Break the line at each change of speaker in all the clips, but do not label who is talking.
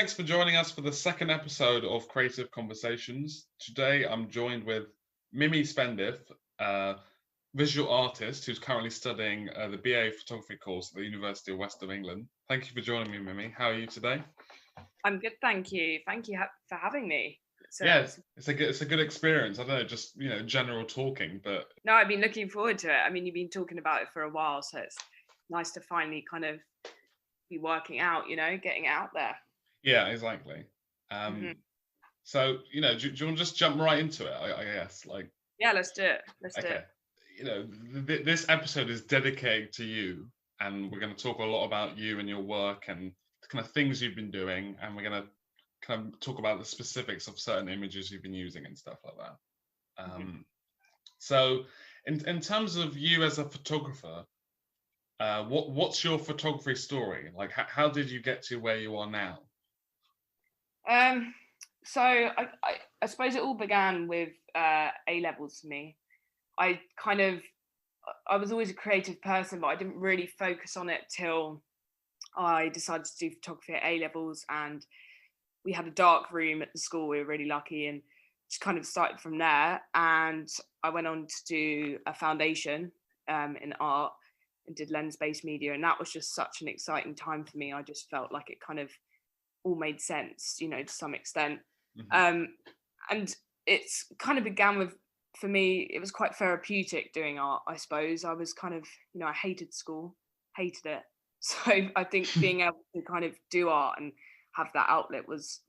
Thanks for joining us for the second episode of Creative Conversations. Today I'm joined with Mimi Spendiff, a visual artist who's currently studying the BA photography course at the University of West of England. Thank you for joining me, Mimi. How are you today?
I'm good, thank you. Thank you for having me.
Yes, it's a good experience. I don't know, just general talking, but
no, I've been looking forward to it. I mean, you've been talking about it for a while, so it's nice to finally kind of be working out, getting it out there.
yeah, exactly. So, do you want to just jump right into it? I guess,
yeah, let's do it. Let's do
it. This episode is dedicated to you, and we're going to talk a lot about you and your work and the kind of things you've been doing, and we're going to kind of talk about the specifics of certain images you've been using and stuff like that. So, in terms of you as a photographer, what's your photography story? Like, how did you get to where you are now?
So I suppose it all began with A levels for me. I was always a creative person, but I didn't really focus on it till I decided to do photography at A levels, and we had a dark room at the school. We were really lucky, and just kind of started from there. And I went on to do a foundation in art and did lens-based media, and that was just such an exciting time for me. I just felt like it kind of all made sense, to some extent. And it's kind of began with, for me, it was quite therapeutic doing art, I suppose. I was kind of, I hated school, hated it. So I think being able to kind of do art and have that outlet was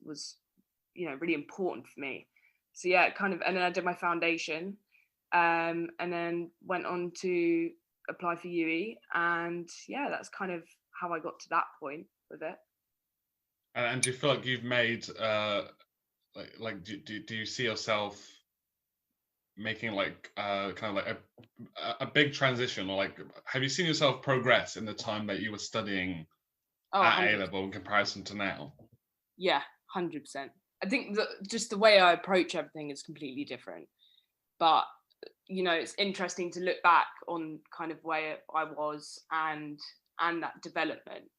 really important for me. So yeah, and then I did my foundation, and then went on to apply for UE, and yeah, that's kind of how I got to that point with it.
And do you feel like you've made do you see yourself making kind of like a big transition, or have you seen yourself progress in the time that you were studying at 100%. A level in comparison to now?
Yeah, 100%. I think just the way I approach everything is completely different, but it's interesting to look back on kind of where I was and that development.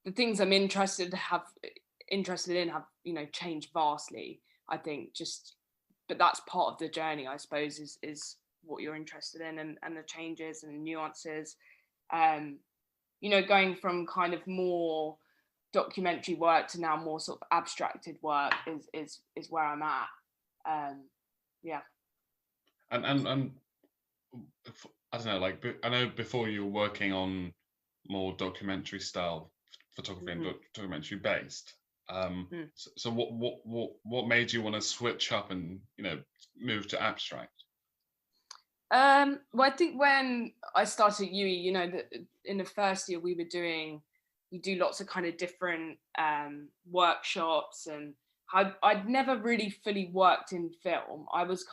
The things I'm interested in have changed vastly, I think. But that's part of the journey, I suppose, is what you're interested in, and the changes and the nuances. Going from kind of more documentary work to now more sort of abstracted work is where I'm at. Yeah.
And I don't know, I know before you were working on more documentary style photography and documentary based. So what made you want to switch up and move to abstract?
Well, I think when I started at UE, in the first year we do lots of kind of different workshops, and I'd never really fully worked in film. I was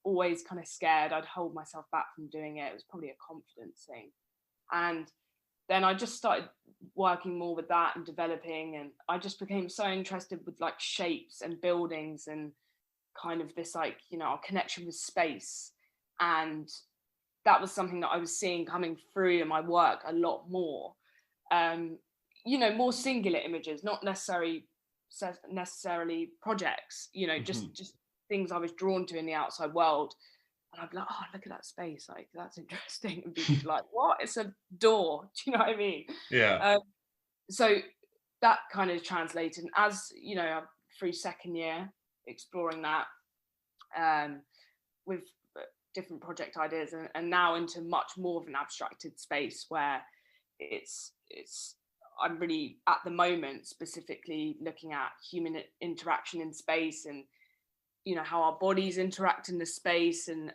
always kind of scared. I'd hold myself back from doing it. It was probably a confidence thing. And then I just started working more with that and developing, and I just became so interested with like shapes and buildings and kind of this our connection with space. And that was something that I was seeing coming through in my work a lot more. More singular images, not necessarily projects, just things I was drawn to in the outside world. And I'd be like, oh, look at that space, like that's interesting. And people be like, what? It's a door. Do you know what I mean?
Yeah.
So that kind of translated, and as through second year exploring that with different project ideas, and now into much more of an abstracted space where I'm really at the moment specifically looking at human interaction in space, and how our bodies interact in the space, and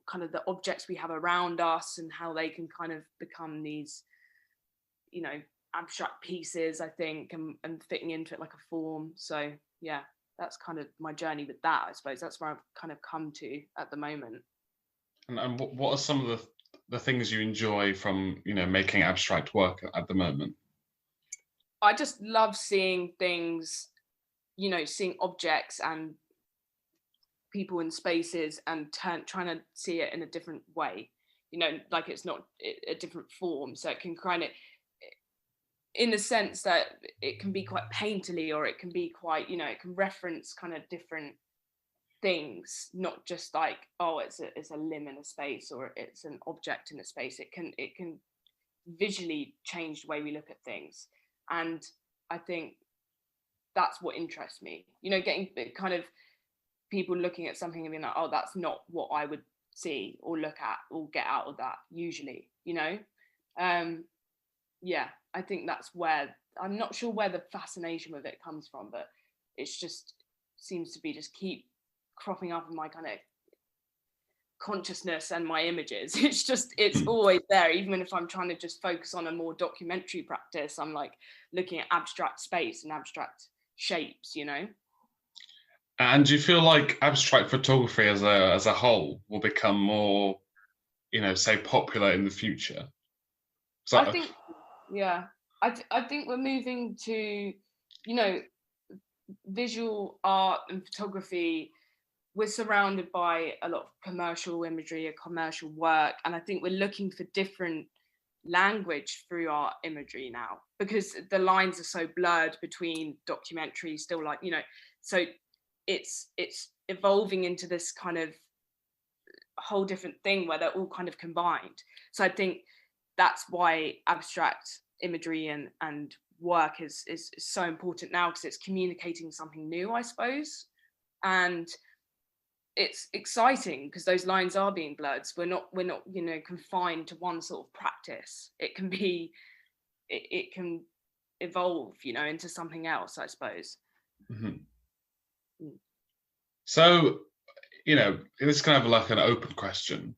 kind of the objects we have around us and how they can kind of become these abstract pieces, I think, and fitting into it like a form. So yeah, that's kind of my journey with that. I suppose that's where I've kind of come to at the moment.
And what are some of the things you enjoy from making abstract work at the moment?
I just love seeing things, seeing objects and people in spaces and trying to see it in a different way, like it's not a different form, so it can kind of in the sense that it can be quite painterly, or it can be quite, it can reference kind of different things, not just like, oh, it's a limb in a space, or it's an object in a space. It can visually change the way we look at things. And I think that's what interests me, getting kind of people looking at something and being like, oh, that's not what I would see or look at or get out of that usually. Yeah, I think that's where, I'm not sure where the fascination with it comes from, but it's just seems to be just keep cropping up in my kind of consciousness and my images. It's always there, even if I'm trying to just focus on a more documentary practice. I'm like looking at abstract space and abstract shapes.
And do you feel like abstract photography as a whole will become more, say, popular in the future?
I think, yeah, I think we're moving to, visual art and photography. We're surrounded by a lot of commercial imagery, a commercial work, and I think we're looking for different language through our imagery now, because the lines are so blurred between documentaries, still, like, so it's evolving into this kind of whole different thing where they're all kind of combined. So I think that's why abstract imagery and work is so important now, because it's communicating something new, I suppose. And it's exciting because those lines are being blurred. So we're not confined to one sort of practice. It can be, it can evolve, into something else, I suppose.
Mm-hmm. So, it's kind of like an open question.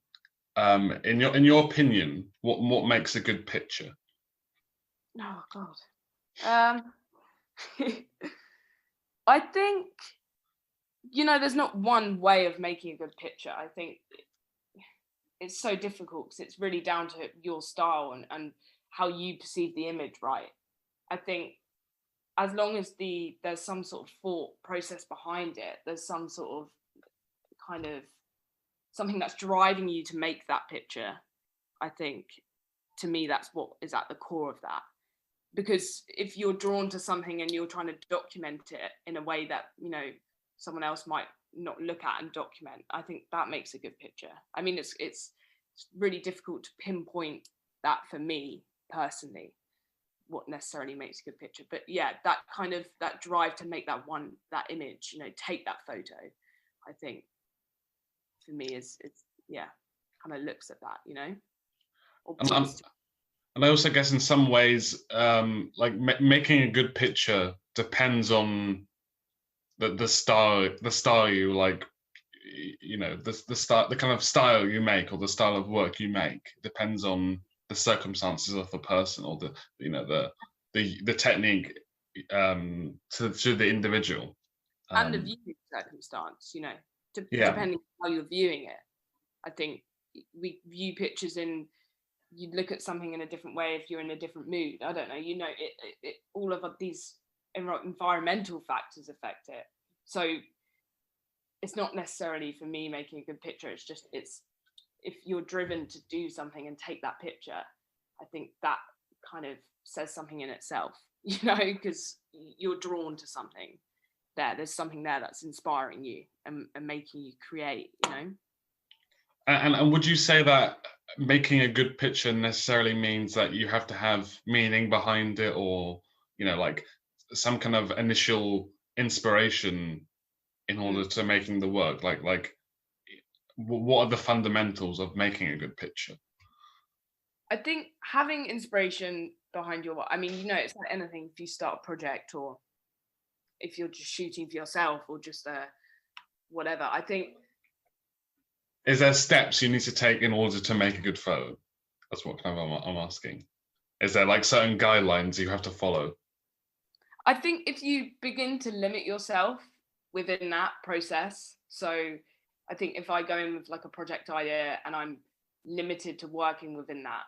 In your opinion, what makes a good picture?
Oh God. I think, there's not one way of making a good picture. I think it's so difficult because it's really down to your style and how you perceive the image, right? I think as long as there's some sort of thought process behind it, there's some sort of kind of something that's driving you to make that picture. I think, to me, that's what is at the core of that. Because if you're drawn to something and you're trying to document it in a way that, someone else might not look at and document, I think that makes a good picture. I mean, it's really difficult to pinpoint that for me personally, what necessarily makes a good picture. But yeah, that kind of, that drive to make that image, take that photo, I think for me it's kind of looks at that, or
and I also guess in some ways, like making a good picture depends on the style you like, the kind of style you make, or the style of work you make depends on the circumstances of the person, or the technique to the individual.
And the viewing circumstance, depending on how you're viewing it. I think we view pictures in, you look at something in a different way if you're in a different mood. I don't know, it all of these environmental factors affect it. So it's not necessarily for me making a good picture. It's just, if you're driven to do something and take that picture, I think that kind of says something in itself, because you're drawn to something there's something there that's inspiring you and making you create,
And would you say that making a good picture necessarily means that you have to have meaning behind it, or like some kind of initial inspiration in order to making the work? Like what are the fundamentals of making a good picture?
I think having inspiration behind your work, I mean, it's like anything. If you start a project, or if you're just shooting for yourself, or just whatever, I think,
is there steps you need to take in order to make a good photo? That's what kind of I'm asking. Is there like certain guidelines you have to follow?
I think if you begin to limit yourself within that process, so I think if I go in with like a project idea and I'm limited to working within that,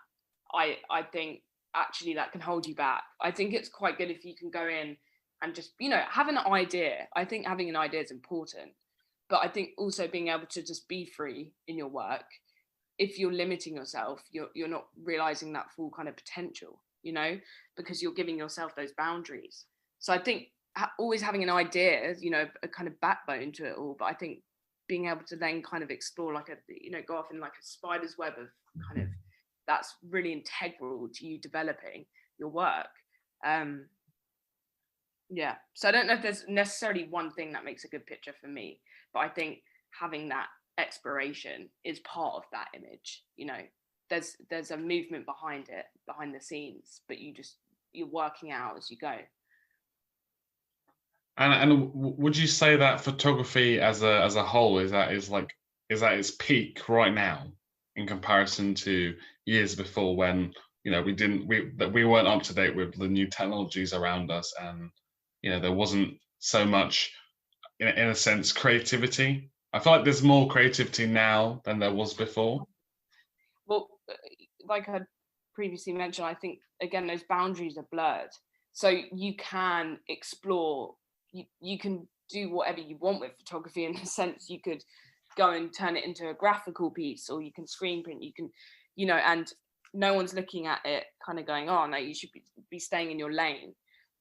I think actually that can hold you back. I think it's quite good if you can go in and just, have an idea. I think having an idea is important, but I think also being able to just be free in your work. If you're limiting yourself, you're not realizing that full kind of potential. you know, because you're giving yourself those boundaries. So I think always having an idea, you know, a kind of backbone to it all, but I think being able to then kind of explore like go off in like a spider's web of kind of, that's really integral to you developing your work. Yeah, so I don't know if there's necessarily one thing that makes a good picture for me, but I think having that exploration is part of that image. You know, there's a movement behind it, behind the scenes, but you're working out as you go.
And would you say that photography as a whole is at its peak right now in comparison to years before, when, you know, we weren't up to date with the new technologies around us, and, you know, there wasn't so much in a sense creativity? I feel like there's more creativity now than there was before.
Well, like I previously mentioned, I think again those boundaries are blurred, so you can explore. You can do whatever you want with photography, in the sense you could go and turn it into a graphical piece, or you can screen print, you can, you know, and no one's looking at it kind of going, oh no, you should be staying in your lane.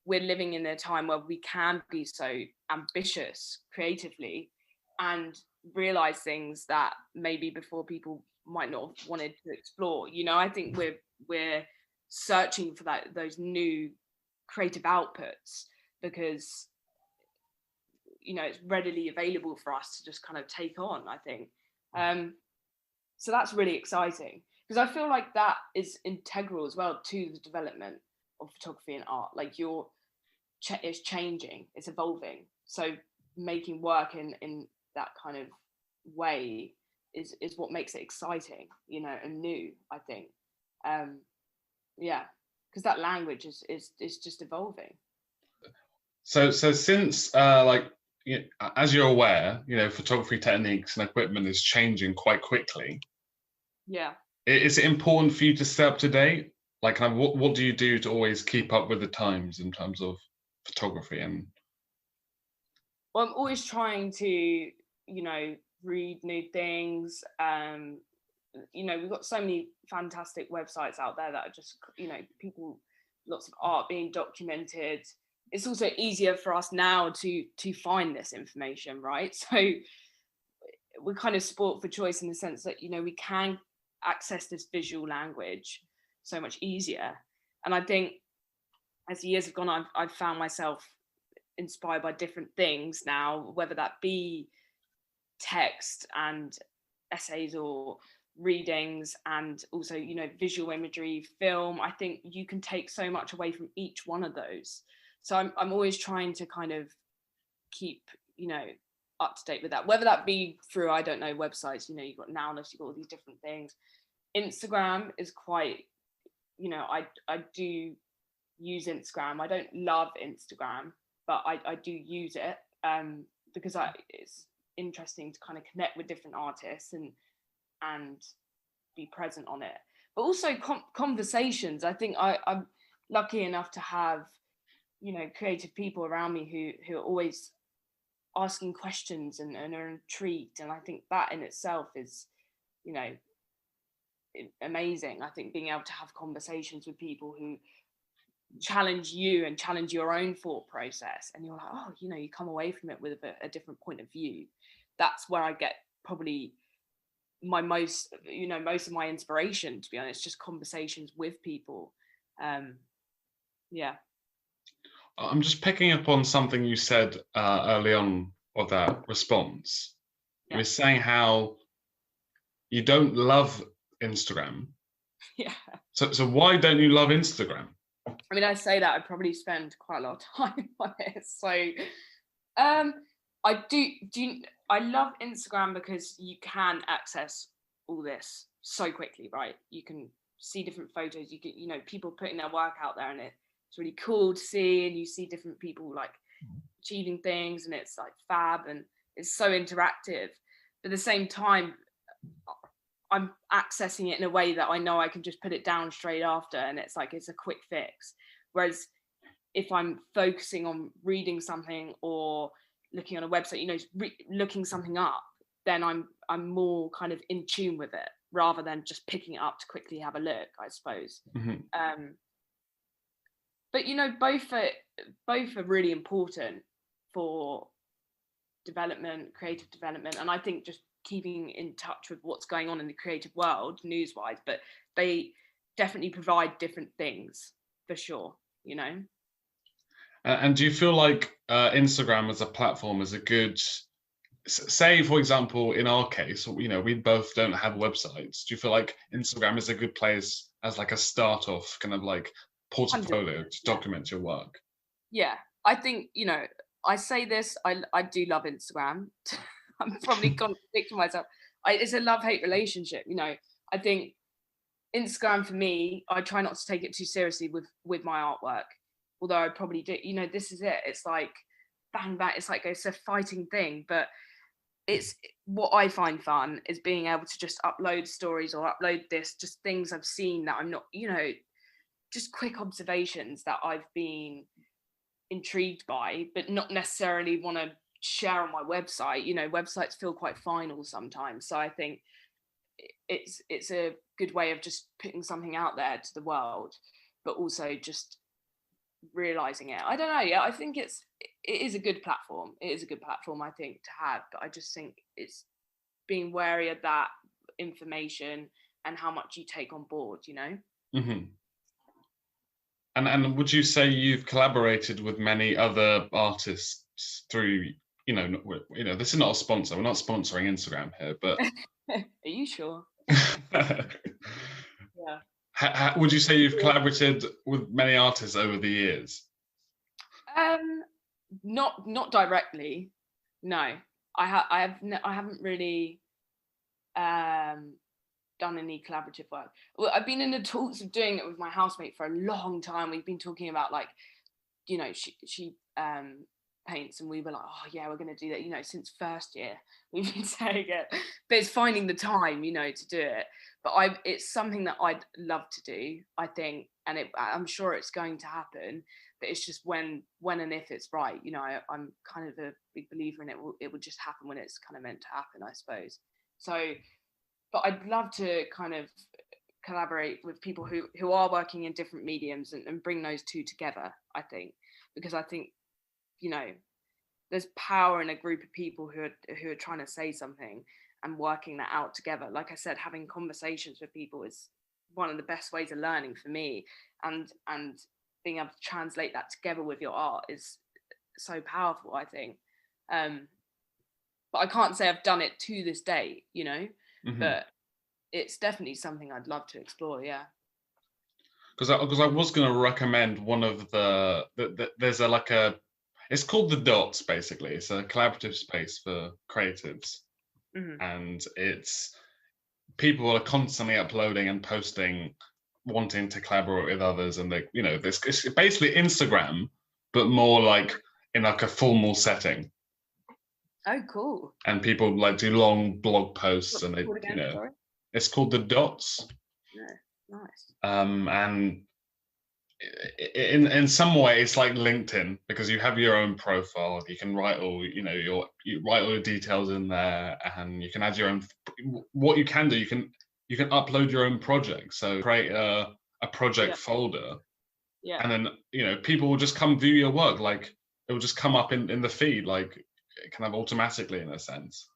We're living in a time where we can be so ambitious creatively and realize things that maybe before people might not have wanted to explore. You know, I think we're searching for those new creative outputs, because, you know, it's readily available for us to just kind of take on, I think. So that's really exciting, because I feel like that is integral as well to the development of photography and art. Like it's changing, it's evolving. So making work in that kind of way is what makes it exciting, you know, and new, I think. Yeah, because that language is just evolving.
So since as you're aware, you know, photography techniques and equipment is changing quite quickly.
Yeah.
Is it important for you to stay up to date? Like, kind of, what do you do to always keep up with the times in terms of photography? And
well, I'm always trying to, you know, read new things. You know, we've got so many fantastic websites out there that are just, you know, lots of art being documented. It's also easier for us now to find this information, right? So we're kind of sport for choice in the sense that, you know, we can access this visual language so much easier. And I think as the years have gone, I've found myself inspired by different things now, whether that be text and essays or readings, and also, you know, visual imagery, film. I think you can take so much away from each one of those. So I'm always trying to kind of keep, you know, up to date with that, whether that be through, I don't know, websites. You know, you've got Nowness, you've got all these different things. Instagram is quite, you know, I do use Instagram. I don't love Instagram, but I do use it because it's interesting to kind of connect with different artists and be present on it. But also conversations. I think I'm lucky enough to have, you know, creative people around me who are always asking questions and are intrigued. And I think that in itself is, you know, amazing. I think being able to have conversations with people who challenge you and challenge your own thought process, and you're like, oh, you know, you come away from it with a different point of view. That's where I get probably most of my inspiration, to be honest, just conversations with people. Yeah.
I'm just picking up on something you said early on of that response. You were saying how you don't love Instagram.
Yeah.
So why don't you love Instagram?
I mean, I say that I probably spend quite a lot of time on it. So I love Instagram because you can access all this so quickly, right? You can see different photos, you can, you know, people putting their work out there, and it's really cool to see, and you see different people like achieving things, and it's like fab, and it's so interactive. But at the same time, I'm accessing it in a way that I know I can just put it down straight after, and it's like it's a quick fix. Whereas if I'm focusing on reading something or looking on a website, you know, looking something up, then I'm more kind of in tune with it rather than just picking it up to quickly have a look, I suppose.
Mm-hmm.
but both are really important for creative development, and I think just keeping in touch with what's going on in the creative world news-wise, but they definitely provide different things for sure,
And do you feel like Instagram as a platform is a good, say, for example, in our case, we both don't have websites. Do you feel like Instagram is a good place as like a start off kind of like portfolio to document your work?
Yeah, I think, I say this, I do love Instagram. I'm probably contradicting myself. It's a love-hate relationship, I think Instagram for me, I try not to take it too seriously with my artwork. Although I probably do, this is it. It's like bang bang, it's a fighting thing, but it's what I find fun is being able to just upload stories or upload just things I've seen that I'm not, just quick observations that I've been intrigued by, but not necessarily want to share on my website. Websites feel quite final sometimes. So I think it's a good way of just putting something out there to the world, but also just realizing it. I don't know. Yeah, I think it is a good platform. It is a good platform, I think, to have. But I just think it's being wary of that information and how much you take on board.
Mm-hmm. And would you say you've collaborated with many other artists through, this is not a sponsor. We're not sponsoring Instagram here, but
Are you sure? Yeah.
Would you say you've collaborated with many artists over the years?
Not directly. No, I haven't really done any collaborative work. Well, I've been in the talks of doing it with my housemate for a long time. We've been talking about like, she paints, and we were like, oh yeah, we're going to do that. Since first year we've been saying it, but it's finding the time, to do it. But it's something that I'd love to do, I think, and I'm sure it's going to happen. But it's just when and if it's right. I'm kind of a big believer in it. It will just happen when it's kind of meant to happen, I suppose. So, but I'd love to kind of collaborate with people who are working in different mediums and bring those two together, I think, because I think, there's power in a group of people who are trying to say something and working that out together. Like I said, having conversations with people is one of the best ways of learning for me, and being able to translate that together with your art is so powerful, I think. But I can't say I've done it to this day,
Mm-hmm.
But it's definitely something I'd love to explore. Yeah.
Because I was going to recommend one of there's it's called The Dots, basically. It's a collaborative space for creatives. Mm-hmm. And it's people are constantly uploading and posting, wanting to collaborate with others, and it's basically Instagram, but more like in like a formal setting.
Oh, cool.
And people like do long blog posts, and it's called The Dots.
Yeah, nice.
And in some way it's like LinkedIn, because you have your own profile. You can write all you write all your details in there, and you can add your own. What you can do, you can upload your own project. So create a project folder, and then people will just come view your work. Like it will just come up in the feed, like kind of automatically, in a sense.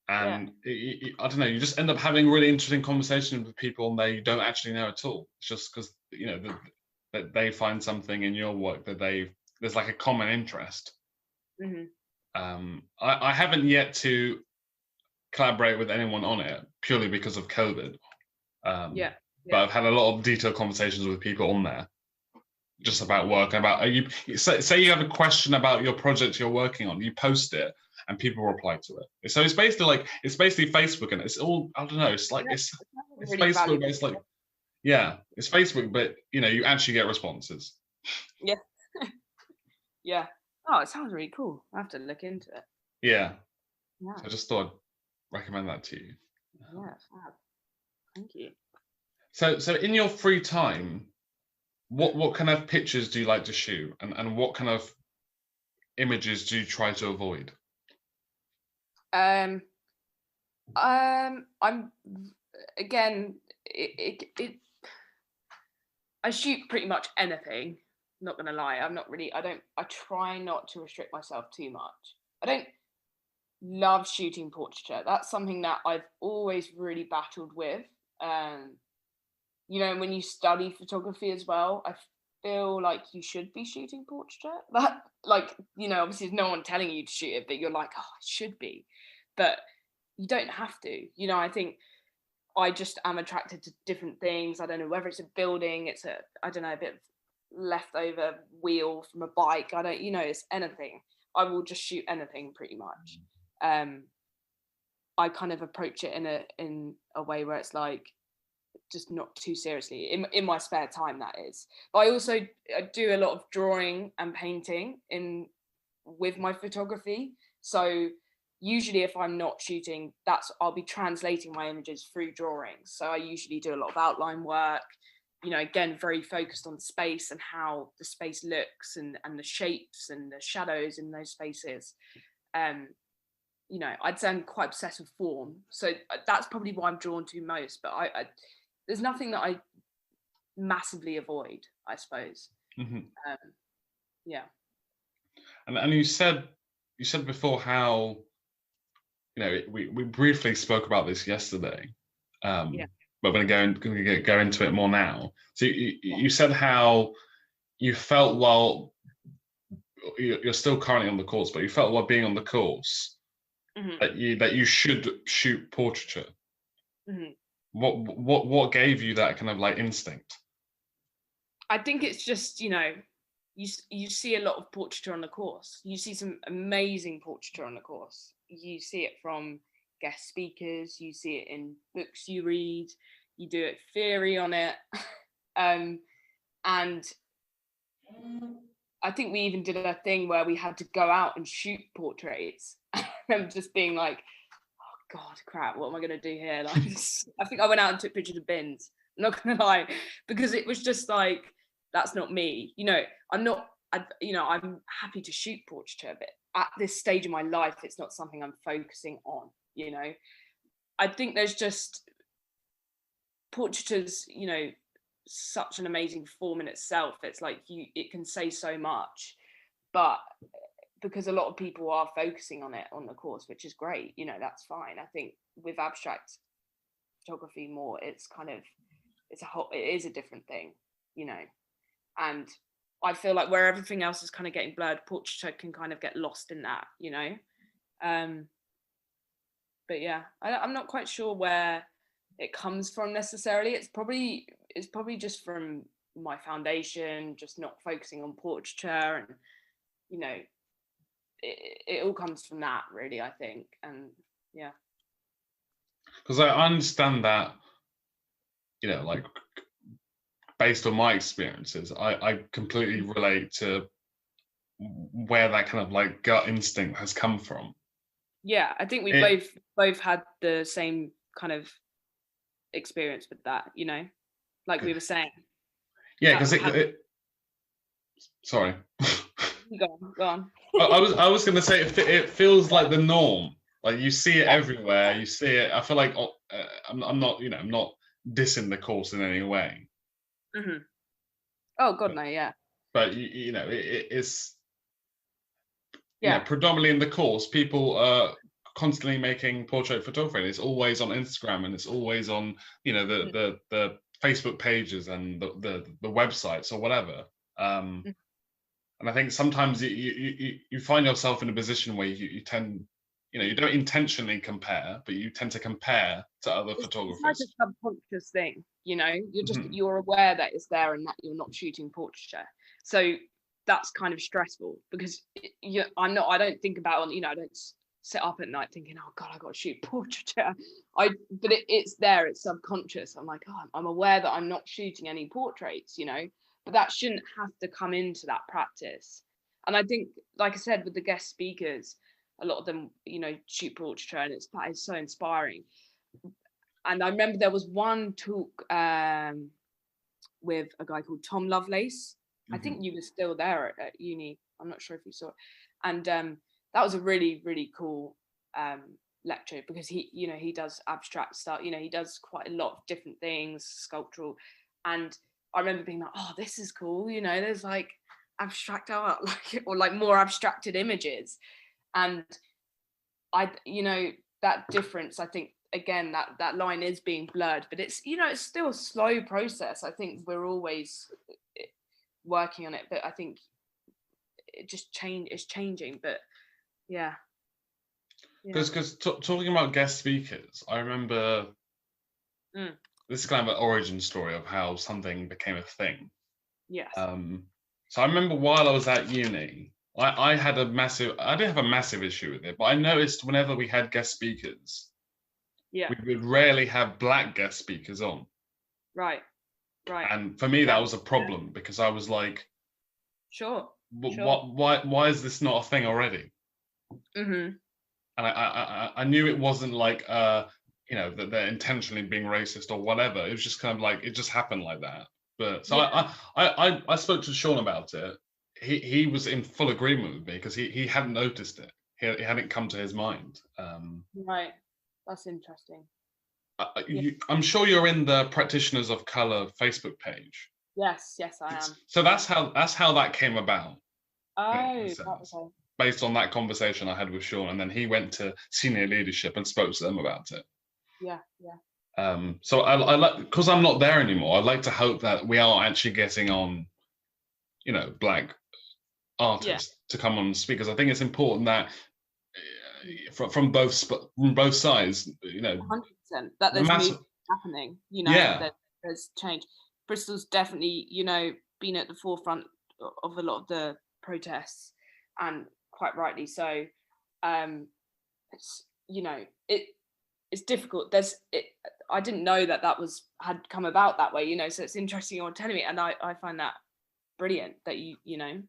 And I don't know, you just end up having really interesting conversations with people and they don't actually know at all. It's just because that they find something in your work that there's like a common interest. Mm-hmm. I haven't yet to collaborate with anyone on it, purely because of COVID. But I've had a lot of detailed conversations with people on there, just about work. About say you have a question about your project you're working on, you post it and people reply to it. So it's basically Facebook, and it's all, I don't know, it's like it's really Facebook, but it's like it's Facebook, but you actually get responses.
Yeah. Yeah. Oh, it sounds really cool. I have to look into it.
Yeah. So I just thought I'd recommend that to you.
Yeah, fab. Thank you.
So in your free time, what kind of pictures do you like to shoot, and what kind of images do you try to avoid?
I'm again, I shoot pretty much anything. Not gonna lie, I try not to restrict myself too much. I don't love shooting portraiture. That's something that I've always really battled with. Um, when you study photography as well, I feel like you should be shooting portraiture. That, like, obviously there's no one telling you to shoot it, but you're like, oh, it should be. But you don't have to. I think I just am attracted to different things. I don't know whether it's a building, I don't know, a bit of leftover wheel from a bike. I don't, it's anything. I will just shoot anything pretty much. I kind of approach it in a way where it's like, just not too seriously in my spare time, that is. But I do a lot of drawing and painting with my photography. So usually if I'm not shooting, I'll be translating my images through drawings. So I usually do a lot of outline work, again, very focused on space and how the space looks and the shapes and the shadows in those spaces. I'd say I'm quite obsessed with form. So that's probably what I'm drawn to most. But I there's nothing that I massively avoid, I suppose.
Mm-hmm.
Yeah.
And you said before how, we briefly spoke about this yesterday. Yeah. But we're going to go into it more now. So you said how you felt while you're still currently on the course, but you felt while being on the course, mm-hmm. that you should shoot portraiture. Mm-hmm. What gave you that kind of like instinct?
I think it's just, you see a lot of portraiture on the course. You see some amazing portraiture on the course. You see it from guest speakers, you see it in books you read, you do it theory on it. And I think we even did a thing where we had to go out and shoot portraits. I'm just being like, oh God, crap, what am I going to do here? Like, I think I went out and took pictures of bins. I'm not going to lie, because it was just like, that's not me. I'm happy to shoot portraiture, but at this stage in my life, it's not something I'm focusing on. I think there's just portraiture's, such an amazing form in itself. It's like it can say so much, but because a lot of people are focusing on it on the course, which is great, that's fine. I think with abstract photography more, it's kind of, it is a different thing, and I feel like where everything else is kind of getting blurred, portraiture can kind of get lost in that, but yeah, I'm not quite sure where it comes from necessarily. It's probably just from my foundation, just not focusing on portraiture, and it all comes from that, really, I think. And yeah,
because I understand that, like based on my experiences, I completely relate to where that kind of like gut instinct has come from.
Yeah, I think we both had the same kind of experience with that, like we were saying.
Yeah, because sorry.
Go on.
I was going to say it feels like the norm. Like you see it everywhere. You see it. I feel like I'm not, I'm not dissing the course in any way.
Mm-hmm. Oh God, no, yeah.
But it's predominantly in the course, people are constantly making portrait photography. And it's always on Instagram, and it's always on the Facebook pages and the websites or whatever. And I think sometimes you find yourself in a position where you tend, you don't intentionally compare, but you tend to compare to other photographers.
It's like a subconscious thing, you're just you're aware that it's there and that you're not shooting portraiture. So that's kind of stressful because I don't think about it, I don't sit up at night thinking, oh God, I got to shoot portraiture. But it's there, it's subconscious. I'm like, oh, I'm aware that I'm not shooting any portraits, but that shouldn't have to come into that practice. And I think, like I said, with the guest speakers, a lot of them, shoot portraiture, and it's so inspiring. And I remember there was one talk with a guy called Tom Lovelace. Mm-hmm. I think you were still there at uni. I'm not sure if you saw it. And that was a really, really cool lecture because he does abstract stuff. He does quite a lot of different things, sculptural. And I remember being like, oh, this is cool, you know, there's like abstract art, like, or like more abstracted images. And I, you know, that difference, I think, again, that line is being blurred, but it's, you know, it's still a slow process. I think we're always working on it, but I think it's changing. But yeah.
Because talking about guest speakers, I remember this is kind of an origin story of how something became a thing.
Yes.
So I remember while I was at uni, I didn't have a massive issue with it, but I noticed whenever we had guest speakers,
yeah,
we would rarely have black guest speakers on.
Right.
And for me, that was a problem because I was like,
sure.
Why is this not a thing already?
Mm-hmm.
And I knew it wasn't like you know, that they're intentionally being racist or whatever. It was just kind of like it just happened like that. But so yeah. I spoke to Sean about it. He was in full agreement with me because he hadn't noticed it. It hadn't come to his mind.
Right. That's interesting.
I'm sure you're in the Practitioners of Colour Facebook page.
Yes, I am.
So that's how that came about.
Oh, okay.
Based on that conversation I had with Sean, and then he went to senior leadership and spoke to them about it.
Yeah.
So I like, because I'm not there anymore, I'd like to hope that we are actually getting on, you know, black artists to come on and speak, because I think it's important that from both sides, you know,
100% that there's movement happening, you know, that there's change. Bristol's definitely, you know, been at the forefront of a lot of the protests, and quite rightly so. It's, you know, it's difficult. I didn't know that had come about that way, you know, so it's interesting you're telling me, and I find that brilliant that you know,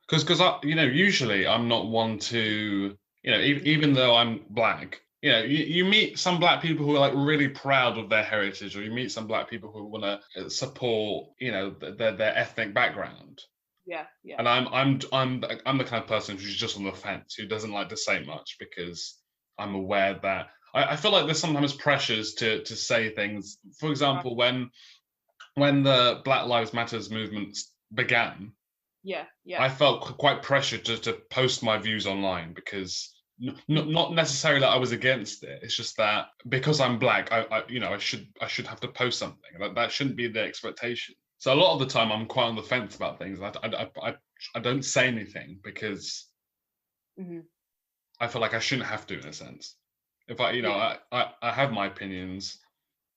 because I, you know, usually I'm not one to, you know, even though I'm black, you know, you meet some black people who are like really proud of their heritage, or you meet some black people who want to support, you know, their ethnic background.
Yeah.
And I'm the kind of person who's just on the fence, who doesn't like to say much, because I'm aware that I feel like there's sometimes pressures to say things. For example, when the Black Lives Matters movement began, I felt quite pressured to post my views online, because not necessarily that I was against it. It's just that because I'm black, I you know, I should have to post something. That shouldn't be the expectation. So a lot of the time, I'm quite on the fence about things. I don't say anything because I feel like I shouldn't have to, in a sense. If I, you know, I have my opinions.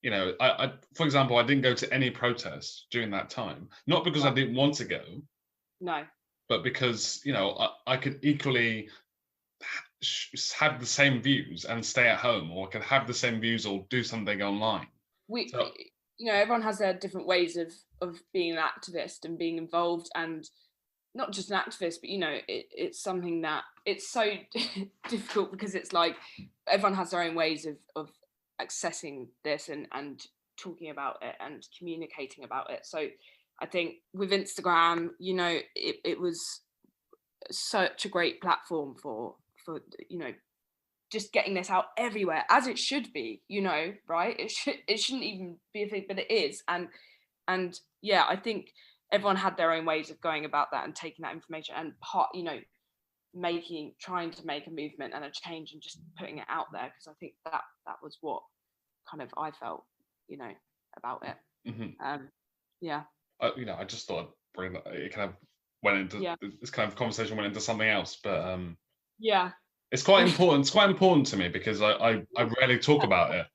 You know, I for example, I didn't go to any protests during that time, not because I didn't want to go.
No.
But because, you know, I could equally have the same views and stay at home, or I could have the same views or do something online.
You know, everyone has their different ways of being an activist and being involved, and not just an activist, but, you know, it's something that it's so difficult, because it's like everyone has their own ways of accessing this and talking about it and communicating about it. So I think with Instagram, you know, it was such a great platform for you know, just getting this out everywhere, as it should be, you know, right? It shouldn't even be a thing, but it is. And yeah, I think everyone had their own ways of going about that and taking that information and you know, trying to make a movement and a change and just putting it out there, because I think that was what kind of I felt, you know, about it. Yeah.
You know, I just thought I'd bring that. It kind of went into this kind of conversation went into something else, but it's quite important. It's quite important to me because I rarely talk about it.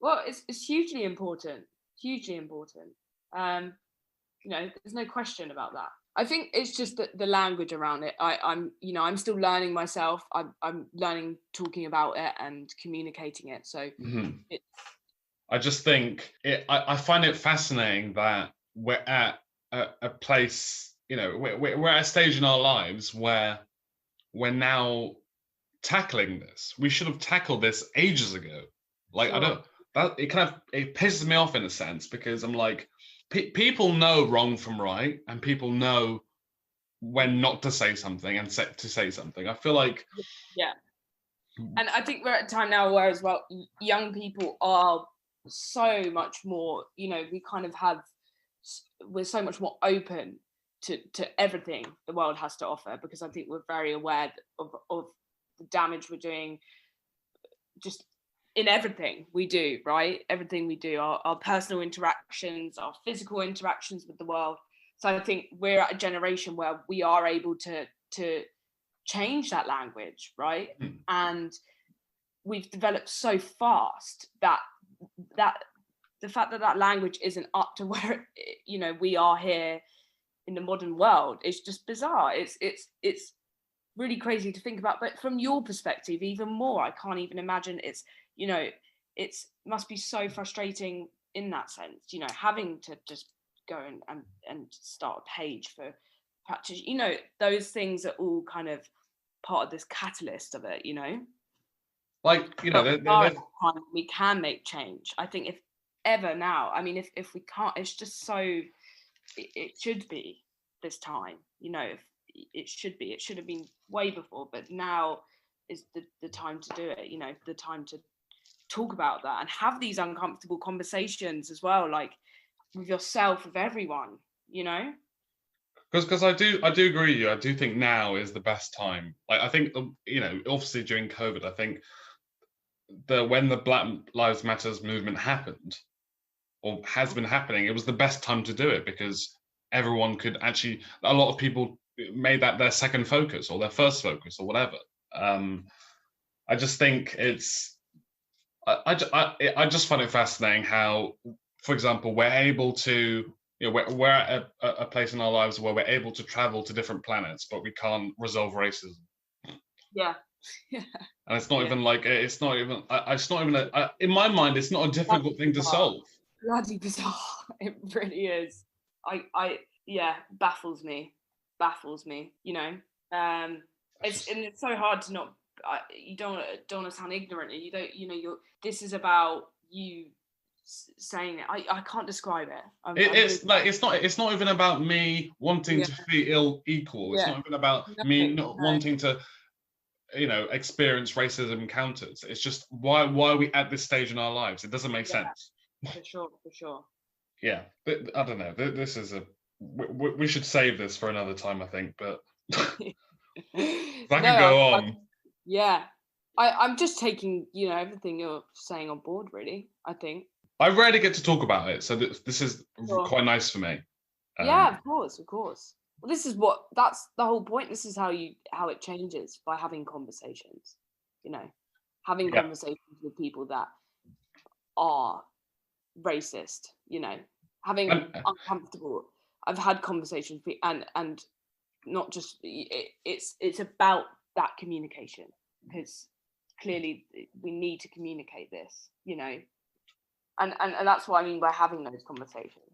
Well, it's hugely important. Hugely important. You know, there's no question about that. I think it's just the language around it. I'm you know, I'm still learning myself. I'm learning talking about it and communicating it. So
I just think I find it fascinating that we're at a place, you know, we're at a stage in our lives where we're now tackling this. We should have tackled this ages ago. Like, sure. It pisses me off in a sense, because I'm like, people know wrong from right, and people know when not to say something and to say something. I feel like,
and I think we're at a time now where, as well, young people are so much more, you know, we kind of have we're so much more open to everything the world has to offer, because I think we're very aware of the damage we're doing just in everything we do, right? Everything we do, our personal interactions, our physical interactions with the world. So I think we're at a generation where we are able to change that language, right? And we've developed so fast that the fact that language isn't up to where, you know, we are here in the modern world is just bizarre. It's really crazy to think about. But from your perspective, even more, I can't even imagine. It's, you know, it's must be so frustrating in that sense, you know, having to just go and start a page for practice, you know, those things are all kind of part of this catalyst of it, you know.
Like, you know,
we can make change. I think if ever now, I mean, if we can't, it's just so, it should be this time, you know. It should have been way before, but now is the time to do it, you know, the time to talk about that and have these uncomfortable conversations as well, like with yourself, with everyone, you know.
Because I do agree with you. I do think now is the best time. Like, I think, you know, obviously during COVID, I think when the Black Lives Matters movement happened, or has been happening, it was the best time to do it, because everyone could actually, a lot of people made that their second focus or their first focus or whatever. I just think it's, I just find it fascinating how, for example, we're able to, you know, we're at a place in our lives where we're able to travel to different planets, but we can't resolve racism.
Yeah.
And it's not even like, it's not even in my mind, it's not a difficult thing to solve.
Bloody bizarre. It really is. Yeah, baffles me, you know. It's so hard to not, you don't want to sound ignorant, and you don't, you know, this is about you saying it. I can't describe it.
It's not even about me wanting to feel equal. It's not even about me not wanting to, you know, experience racism encounters. It's just why are we at this stage in our lives? It doesn't make sense.
For sure.
Yeah, but I don't know. This is we should save this for another time, I think. But I could go on.
I'm just taking, you know, everything you're saying on board, really. I think
I rarely get to talk about it, so this is quite nice for me.
Yeah, of course. Well, that's the whole point. This is how it changes, by having conversations, you know, having conversations with people that are racist, you know, having uncomfortable. I've had conversations and not just, it's about that communication, because clearly we need to communicate this, you know, and that's what I mean by having those conversations.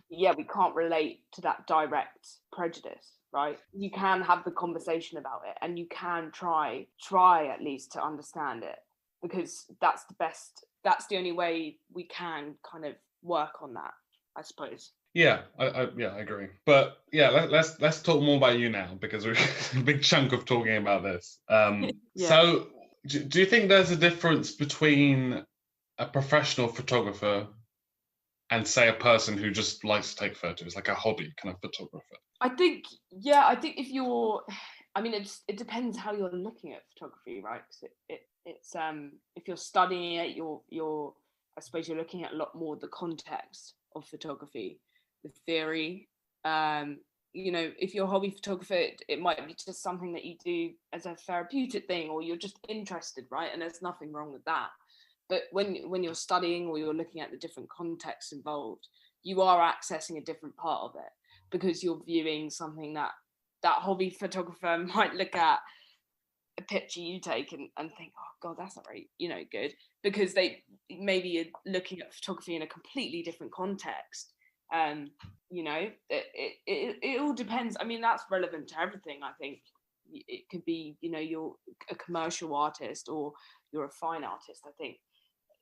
Yeah, we can't relate to that direct prejudice, right? You can have the conversation about it, and you can try at least to understand it, because that's the only way we can kind of work on that, I suppose.
Yeah, I agree. But yeah, let's talk more about you now, because we're a big chunk of talking about this. So do you think there's a difference between a professional photographer and, say, a person who just likes to take photos, like a hobby kind of photographer?
I think if you're, I mean, it depends how you're looking at photography, right? Because it's if you're studying it, you're I suppose you're looking at a lot more the context of photography, the theory. You know, if you're a hobby photographer, it might be just something that you do as a therapeutic thing, or you're just interested, right? And there's nothing wrong with that. But when you're studying, or you're looking at the different contexts involved, you are accessing a different part of it, because you're viewing something that hobby photographer might look at a picture you take and think, oh God, that's not very, you know, good, because they maybe are looking at photography in a completely different context. You know, it all depends. I mean, that's relevant to everything. I think it could be, you know, you're a commercial artist or you're a fine artist. I think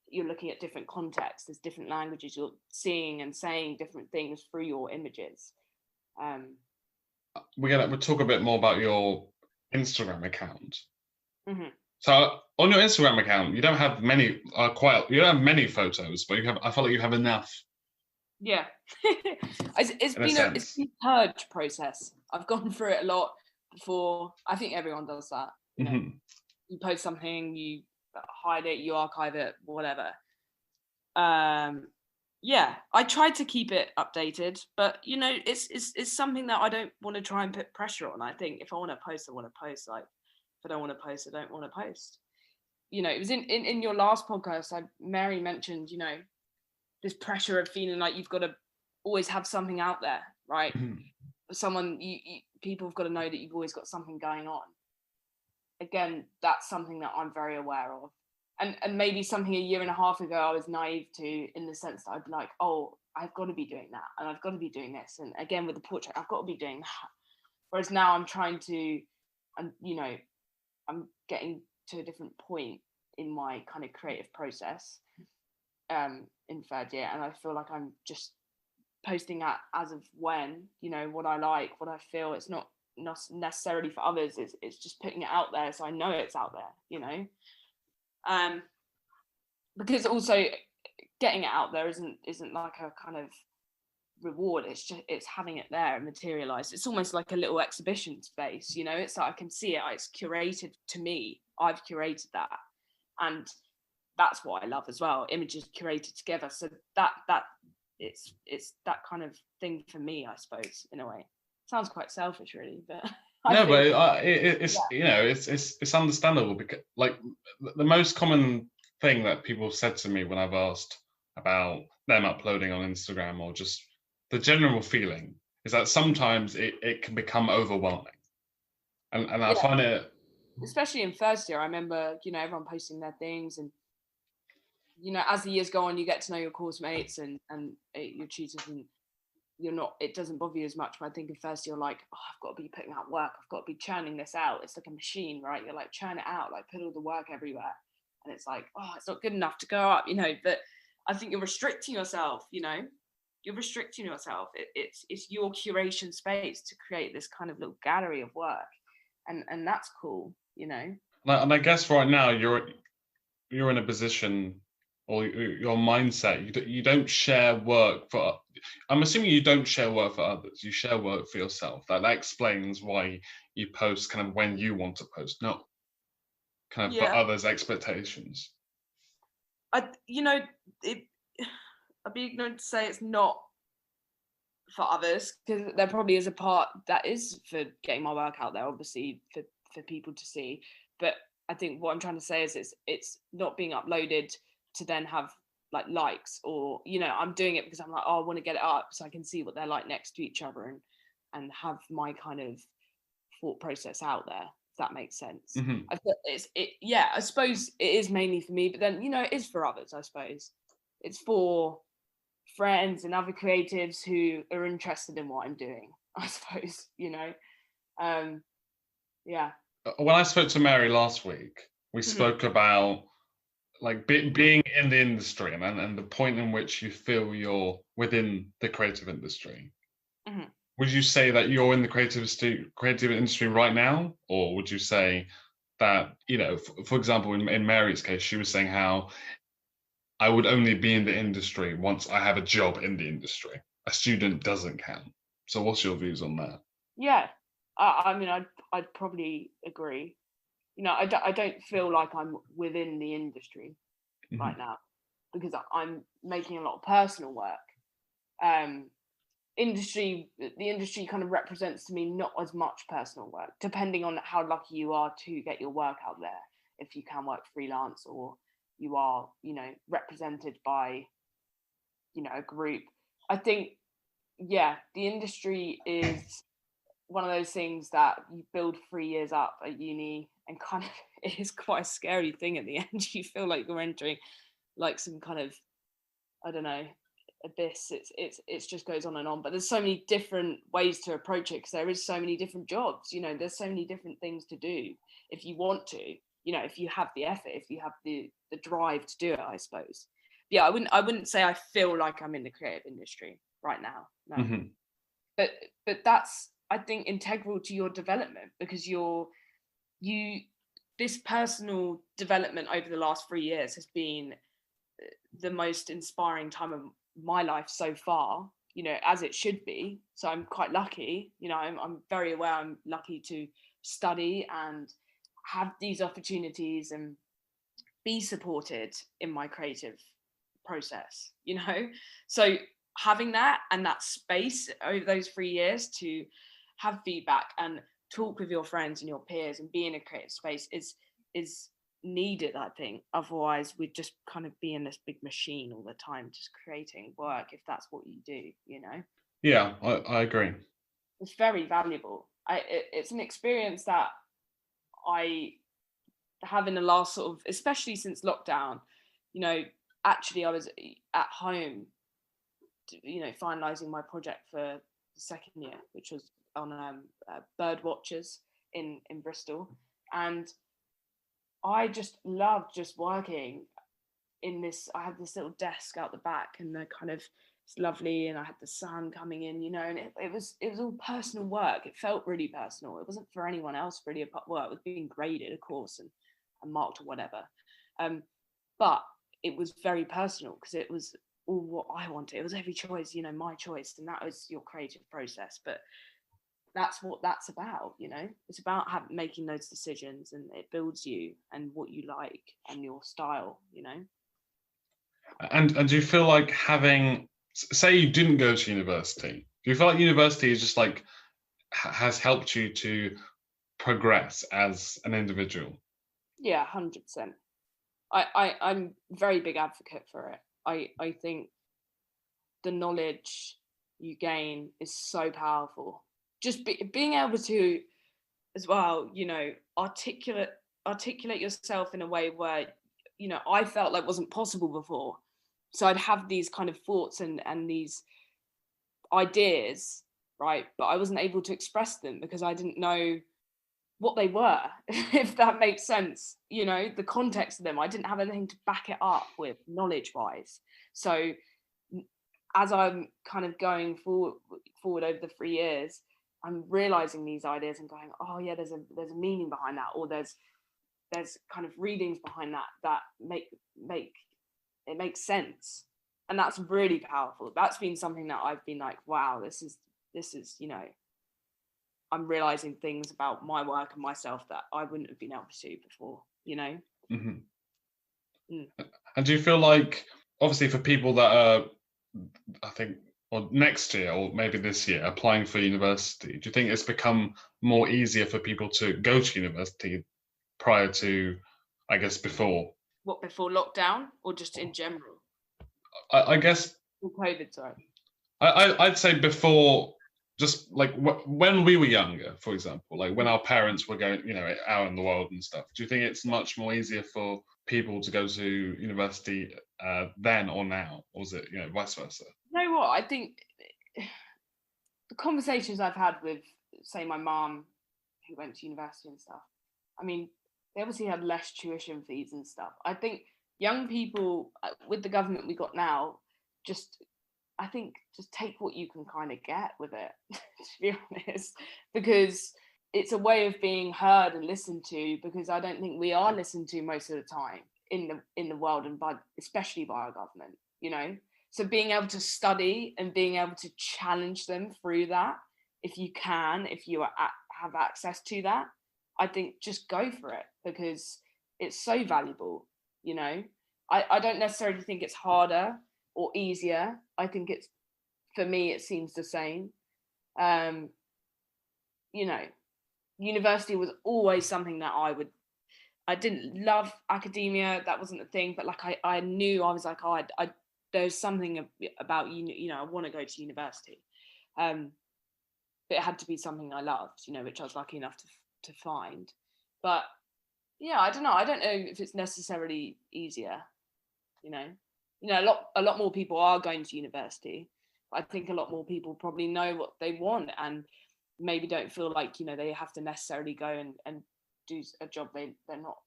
you're looking at different contexts. There's different languages. You're seeing and saying different things through your images.
We'll talk a bit more about your Instagram account. So on your Instagram account, you don't have many, you don't have many photos, but I feel like you have enough
Yeah. It's been a purge process. I've gone through it a lot before. I think everyone does that. You know, you post something, you hide it, you archive it, whatever. Yeah, I tried to keep it updated, but you know, it's something that I don't want to try and put pressure on. I think if I want to post, I want to post. Like, if I don't want to post, I don't want to post. You know, it was in your last podcast, Mary mentioned, you know, this pressure of feeling like you've got to always have something out there, right? Someone, people have got to know that you've always got something going on. Again, that's something that I'm very aware of. And maybe something a year and a half ago I was naive to, in the sense that I'd be like, oh, I've got to be doing that, and I've got to be doing this, and again with the portrait, I've got to be doing that. Whereas now I'm trying to, and you know, I'm getting to a different point in my kind of creative process in third year, and I feel like I'm just posting at as of when, you know, what I like, what I feel. It's not necessarily for others, it's just putting it out there so I know it's out there, you know. Because also getting it out there isn't like a kind of reward, it's having it there and materialized. It's almost like a little exhibition space, you know. It's like I can see it, it's curated to me, I've curated that, and that's what I love as well, images curated together. So that it's that kind of thing for me, I suppose, in a way. Sounds quite selfish really, but
it's you know, it's understandable, because like the most common thing that people have said to me when I've asked about them uploading on Instagram, or just the general feeling, is that sometimes it can become overwhelming, and I find it,
especially in first year. I remember, you know, everyone posting their things, and you know, as the years go on, you get to know your course mates and your tutors, and it doesn't bother you as much. But I think in first you're like, oh, I've got to be putting out work, I've got to be churning this out. It's like a machine, right? You're like, churn it out, like put all the work everywhere, and it's like, oh, it's not good enough to go up, you know. But I think you're restricting yourself, you know. You're restricting yourself. It's your curation space to create this kind of little gallery of work, and that's cool, you know.
and I guess right now you're in a position, or your mindset, you don't share work for, I'm assuming you don't share work for others, you share work for yourself. That explains why you post kind of when you want to post, not kind of for others' expectations.
You know, I'd be ignorant to say it's not for others, because there probably is a part that is for getting my work out there, obviously for people to see. But I think what I'm trying to say is it's not being uploaded to then have like likes, or, you know, I'm doing it because I'm like, oh, I want to get it up so I can see what they're like next to each other, and have my kind of thought process out there, if that makes sense. I feel I suppose it is mainly for me, but then, you know, it is for others. I suppose it's for friends and other creatives who are interested in what I'm doing, I suppose, you know.
When I spoke to Mary last week, we spoke about like being in the industry, and the point in which you feel you're within the creative industry. Would you say that you're in the creative industry right now, or would you say that, you know, for example, in Mary's case, she was saying how I would only be in the industry once I have a job in the industry. A student doesn't count. So what's your views on that?
Yeah, I mean, I'd probably agree. You know, I don't feel like I'm within the industry right now, because I'm making a lot of personal work. The industry kind of represents to me not as much personal work, depending on how lucky you are to get your work out there. If you can work freelance, or you are, you know, represented by, you know, a group. I think, the industry is one of those things that you build 3 years up at uni, and kind of it is quite a scary thing at the end. You feel like you're entering like some kind of, I don't know, abyss. It's just goes on and on. But there's so many different ways to approach it, because there is so many different jobs, you know. There's so many different things to do if you want to, you know, if you have the effort, if you have the drive to do it, I suppose. Yeah, I wouldn't say I feel like I'm in the creative industry right now, no. But that's, I think, integral to your development, because this personal development over the last 3 years has been the most inspiring time of my life so far, as it should be. So I'm quite lucky, I'm very aware I'm lucky to study and have these opportunities and be supported in my creative process, So having that and that space over those 3 years to have feedback and talk with your friends and your peers and be in a creative space is needed, I think. Otherwise we'd just kind of be in this big machine all the time just creating work, if that's what you do.
Yeah, I agree.
It's very valuable. It's an experience that I have in the last sort of, especially since lockdown. Actually I was at home, finalizing my project for the second year, which was on bird watchers in Bristol, and I just loved just working in this. I had this little desk out the back, and the kind of, it's lovely, and I had the sun coming in, and it was all personal work. It felt really personal. It wasn't for anyone else really. Well, it was being graded, of course, and marked or whatever, but it was very personal because it was all what I wanted. It was every choice, my choice, and that was your creative process. But that's what that's about, it's about making those decisions, and it builds you and what you like and your style.
And do you feel like having, say you didn't go to university, do you feel like university is just like has helped you to progress as an individual?
Yeah, 100%. I'm a very big advocate for it. I think the knowledge you gain is so powerful. Just being able to, as well, articulate yourself in a way where, I felt like wasn't possible before. So I'd have these kind of thoughts and these ideas, right? But I wasn't able to express them because I didn't know what they were, if that makes sense. The context of them, I didn't have anything to back it up with knowledge wise. So as I'm kind of going forward over the 3 years, I'm realizing these ideas and going, oh yeah, there's a meaning behind that, or there's kind of readings behind that make it makes sense. And that's really powerful. That's been something that I've been like, wow, this is I'm realizing things about my work and myself that I wouldn't have been able to do before,
Mm-hmm. And do you feel like, obviously for people that are, I think, or next year or maybe this year applying for university, do you think it's become more easier for people to go to university prior to, I guess, before?
What, before lockdown or just in general?
I guess
COVID, sorry.
I'd say before, just like when we were younger, for example, like when our parents were going, out in the world and stuff. Do you think it's much more easier for people to go to university then or now, or is it, vice versa?
You know what? I think the conversations I've had with, say, my mum, who went to university and stuff, I mean, they obviously had less tuition fees and stuff. I think young people, with the government we got now, I think just take what you can kind of get with it, to be honest, because it's a way of being heard and listened to, because I don't think we are listened to most of the time in the world, and especially by our government, So being able to study and being able to challenge them through that, if you have access to that, I think just go for it, because it's so valuable, I don't necessarily think it's harder or easier. I think for me, it seems the same. University was always something that I didn't love academia. That wasn't the thing, but like I knew, I was like, oh, there's something about, I want to go to university. But it had to be something I loved, which I was lucky enough to find. But yeah, I don't know. I don't know if it's necessarily easier, a lot more people are going to university. I think a lot more people probably know what they want and maybe don't feel like, they have to necessarily go and do a job they're not,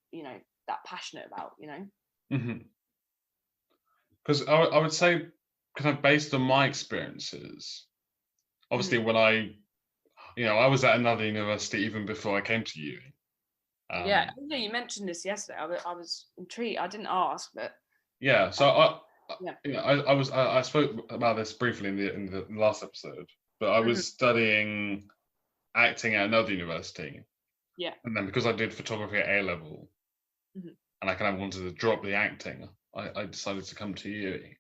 that passionate about,
Mm-hmm. Because I would say, kind of based on my experiences, obviously when I was at another university even before I came to uni.
Yeah, you mentioned this yesterday. I was intrigued. I didn't ask, but
yeah. So I spoke about this briefly in the last episode, but I was studying acting at another university.
Yeah.
And then because I did photography at A level, and I kind of wanted to drop the acting, I decided to come to uni.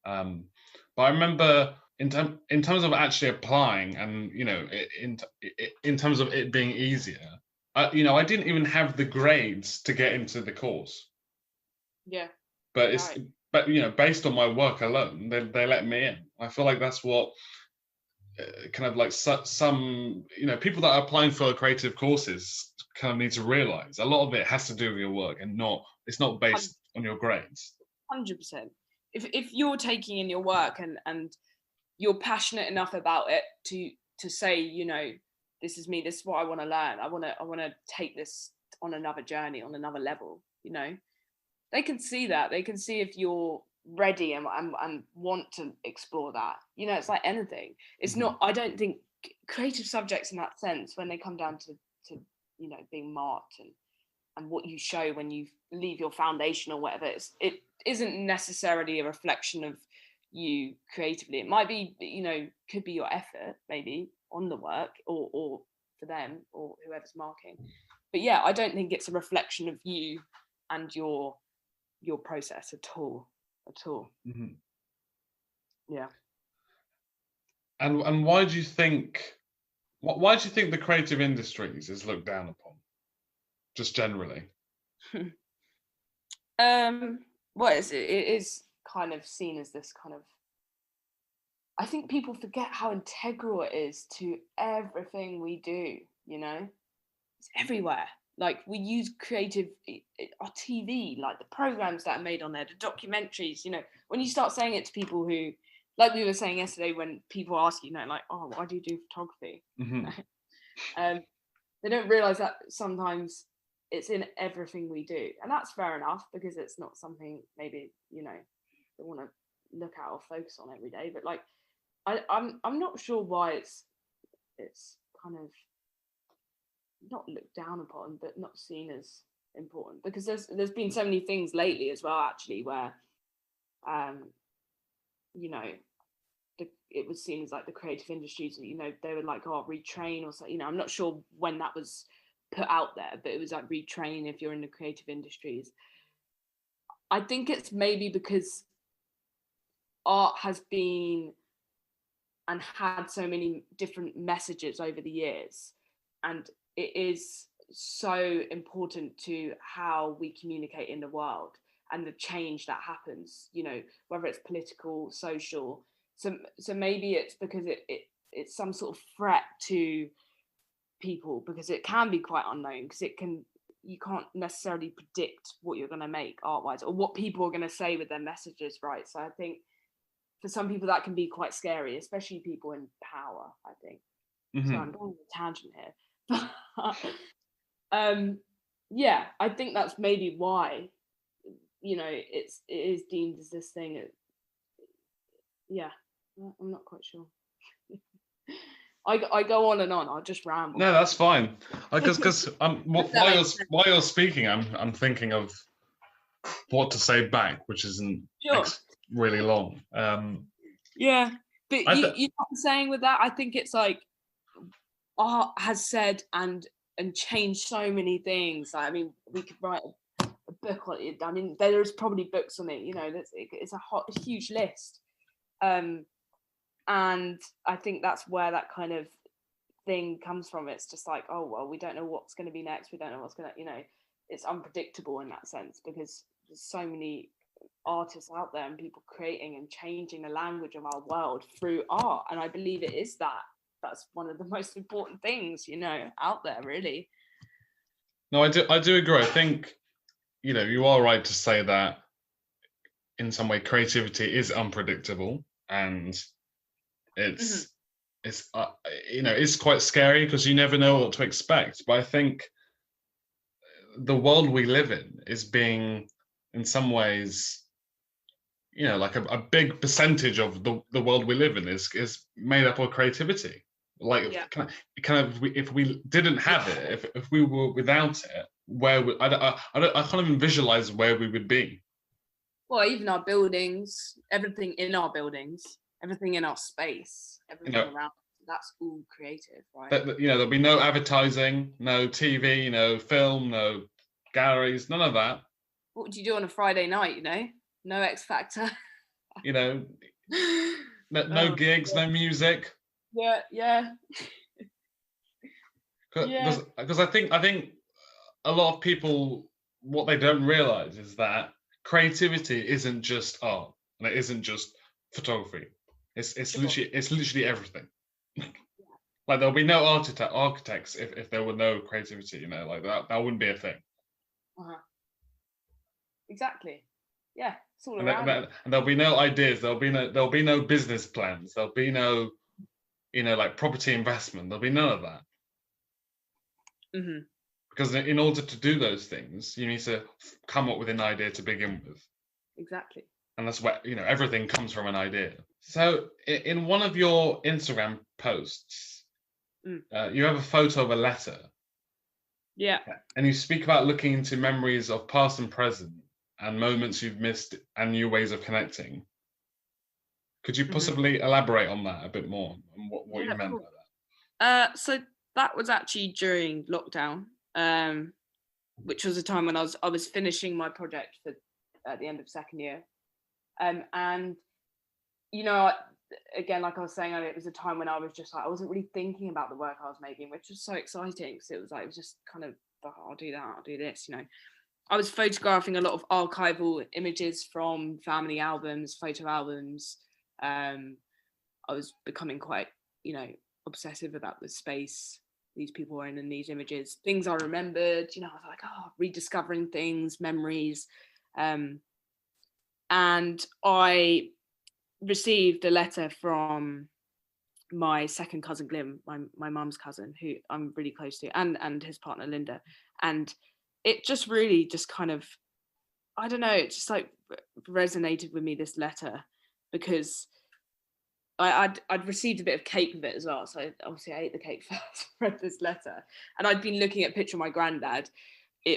But I remember in terms of actually applying, and in terms of it being easier, I didn't even have the grades to get into the course.
Yeah.
But based on my work alone, they let me in. I feel like that's what kind of like some people that are applying for creative courses kind of need to realize. A lot of it has to do with your work, and it's not based on your grades.
100%. If you're taking in your work and you're passionate enough about it to say, this is me, this is what I want to learn, I want to take this on another journey, on another level, they can see that. They can see if you're ready and want to explore that. It's like anything. It's not, I don't think creative subjects in that sense, when they come down to being marked and what you show when you leave your foundation or whatever, it isn't necessarily a reflection of you creatively. It might be, could be your effort maybe on the work or for them or whoever's marking. But yeah, I don't think it's a reflection of you and your process at all. Yeah.
And why do you think the creative industries is looked down upon, just generally?
Well, it is kind of seen as this kind of, I think people forget how integral it is to everything we do. It's everywhere. Like, we use creative, our TV, like the programs that are made on there, the documentaries, when you start saying it to people who, like we were saying yesterday, when people ask you, like, oh, why do you do photography? They don't realize that sometimes it's in everything we do. And that's fair enough, because it's not something maybe, they want to look at or focus on every day. But like, I'm not sure why it's kind of not looked down upon, but not seen as important, because there's been so many things lately as well, actually, where it was seen as like the creative industries, they were like, oh, retrain or so, I'm not sure when that was put out there, but it was like, retrain if you're in the creative industries. I think it's maybe because art has been and had so many different messages over the years, and it is so important to how we communicate in the world and the change that happens, whether it's political, social. So maybe it's because it's some sort of threat to people, because it can be quite unknown, because you can't necessarily predict what you're going to make art-wise, or what people are going to say with their messages, right? So I think for some people that can be quite scary, especially people in power, I think. So I'm going on a tangent here. Yeah, I think that's maybe why it is deemed as this thing. Yeah, I'm not quite sure. I go on and on. I'll just ramble.
No, that's fine. Because while you're speaking, I'm thinking of what to say back, which isn't really long.
Yeah, but you know what I'm saying with that? I think it's like art has said and changed so many things. Like, I mean, we could write a book on it. I mean, there's probably books on it. It's a huge list. And I think that's where that kind of thing comes from. It's just like, oh well, we don't know what's going to be next. We don't know what's going to, it's unpredictable in that sense, because there's so many artists out there and people creating and changing the language of our world through art. And I believe it is that's one of the most important things, out there, really.
No, I do agree. I think, you are right to say that in some way creativity is unpredictable, and it's it's quite scary, because you never know what to expect. But I think the world we live in is being, in some ways, like a big percentage of the world we live in is made up of creativity. Like, kind of, if we didn't have it, if we were without it, I can't even visualize where we would be.
Well, even our buildings, everything in our buildings, everything in our space, everything around, that's all creative, right?
There'll be no advertising, no TV, no film, no galleries, none of that.
What would you do on a Friday night, No X Factor.
No gigs, no music.
Yeah.
Because I think a lot of people, what they don't realize is that creativity isn't just art, and it isn't just photography. It's literally everything. Like there'll be no architects if there were no creativity, like that wouldn't be a thing.
Exactly. Yeah, it's all
around. And there'll be no ideas. There'll be no business plans. There'll be no, like property investment. There'll be none of that.
Mm-hmm.
Because in order to do those things, you need to come up with an idea to begin with.
Exactly.
And that's where, everything comes from an idea. So in one of your Instagram posts, you have a photo of a letter.
Yeah.
And you speak about looking into memories of past and present and moments you've missed and new ways of connecting. Could you possibly elaborate on that a bit more and what you meant by
that? So that was actually during lockdown, which was a time when I was finishing my project at the end of second year. And, again, like I was saying earlier, it was a time when I was just like, I wasn't really thinking about the work I was making, which was so exciting. So it was just kind of, I'll do that, I'll do this, I was photographing a lot of archival images from family albums, photo albums. I was becoming quite, obsessive about the space these people were in these images, things I remembered, I was like, rediscovering things, memories. And I received a letter from my second cousin Glim, my mum's cousin, who I'm really close to, and his partner Linda. And it just really just kind of, I don't know, it just like resonated with me, this letter, because I'd received a bit of cake with it as well. So I ate the cake first, read this letter. And I'd been looking at a picture of my granddad,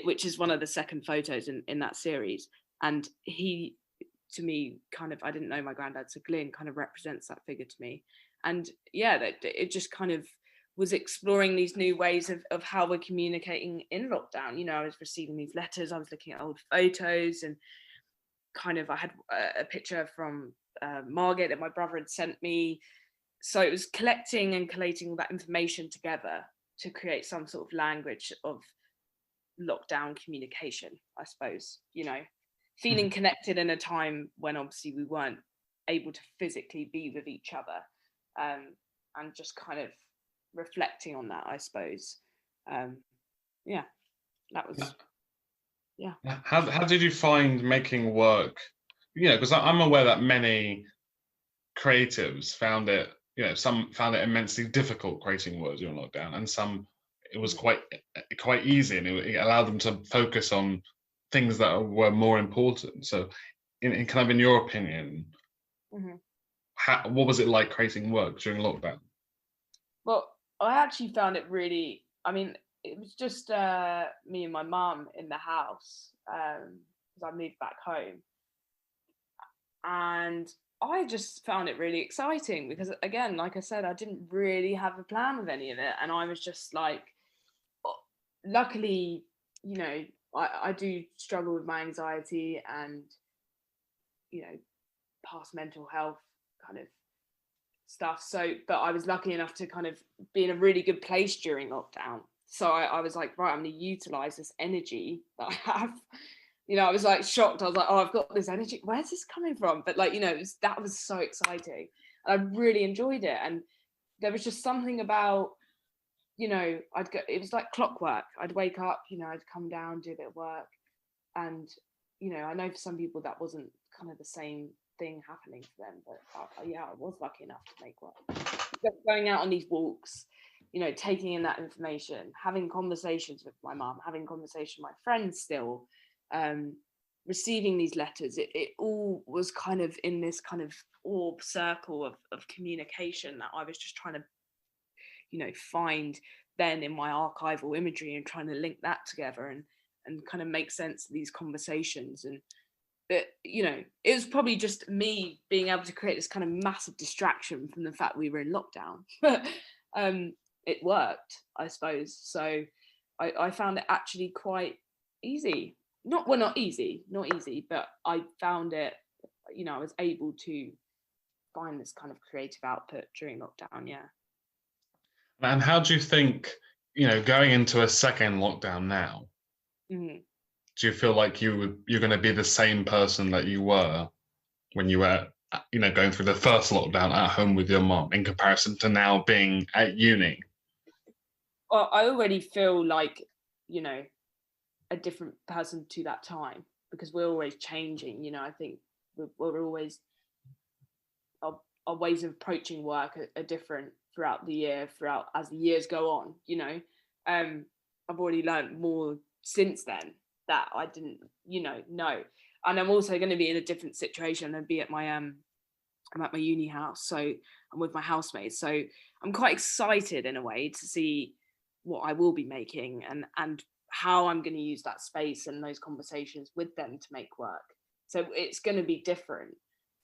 which is one of the second photos in that series. And he, to me, kind of, I didn't know my granddad, so Glyn kind of represents that figure to me. And yeah, it just kind of was exploring these new ways of how we're communicating in lockdown. I was receiving these letters, I was looking at old photos, and kind of I had a picture from Margate that my brother had sent me. So it was collecting and collating that information together to create some sort of language of lockdown communication, I suppose, feeling connected in a time when obviously we weren't able to physically be with each other, and just kind of reflecting on that, I suppose. Yeah, that was, yeah.
How did you find making work? Because I'm aware that many creatives found it, some found it immensely difficult creating work during lockdown, and some it was quite easy, and it allowed them to focus on things that were more important. So, in kind of in your opinion, what was it like creating work during lockdown?
Well, I actually found it really, it was just me and my mum in the house, because I moved back home. And I just found it really exciting because, again, like I said, I didn't really have a plan with any of it. And I was just like, luckily, I do struggle with my anxiety and, past mental health kind of stuff. So, but I was lucky enough to kind of be in a really good place during lockdown. So I was like, right, I'm going to utilize this energy that I have. I was like shocked. I was like, oh, I've got this energy. Where's this coming from? But like, that was so exciting. And I really enjoyed it. And there was just something about, I'd go, it was like clockwork. I'd wake up, I'd come down, do a bit of work. And, I know for some people that wasn't kind of the same thing happening for them. But yeah, I was lucky enough to make work. Going out on these walks, taking in that information, having conversations with my mum, having conversations with my friends still, receiving these letters, it all was kind of in this kind of orb circle of communication that I was just trying to, find then in my archival imagery and trying to link that together and kind of make sense of these conversations. And you know, it was probably just me being able to create this kind of massive distraction from the fact we were in lockdown. It worked, I suppose. So I found it actually quite easy. Not easy, but I found it, you know, I was able to find this kind of creative output during lockdown. Yeah.
And how do you think, you know, going into a second lockdown now,
Mm-hmm.
do you feel like you're going to be the same person that you were when you were, you know, going through the first lockdown at home with your mom in comparison to now being at uni?
Well, I already feel like, you know, a different person to that time, because we're always changing. You know, I think we're always, our ways of approaching work are different throughout the year, as the years go on. You know, I've already learned more since then that I didn't, you know. And I'm also going to be in a different situation and be at my I'm at my uni house, so I'm with my housemates. So I'm quite excited in a way to see what I will be making and how I'm going to use that space and those conversations with them to make work. So it's going to be different,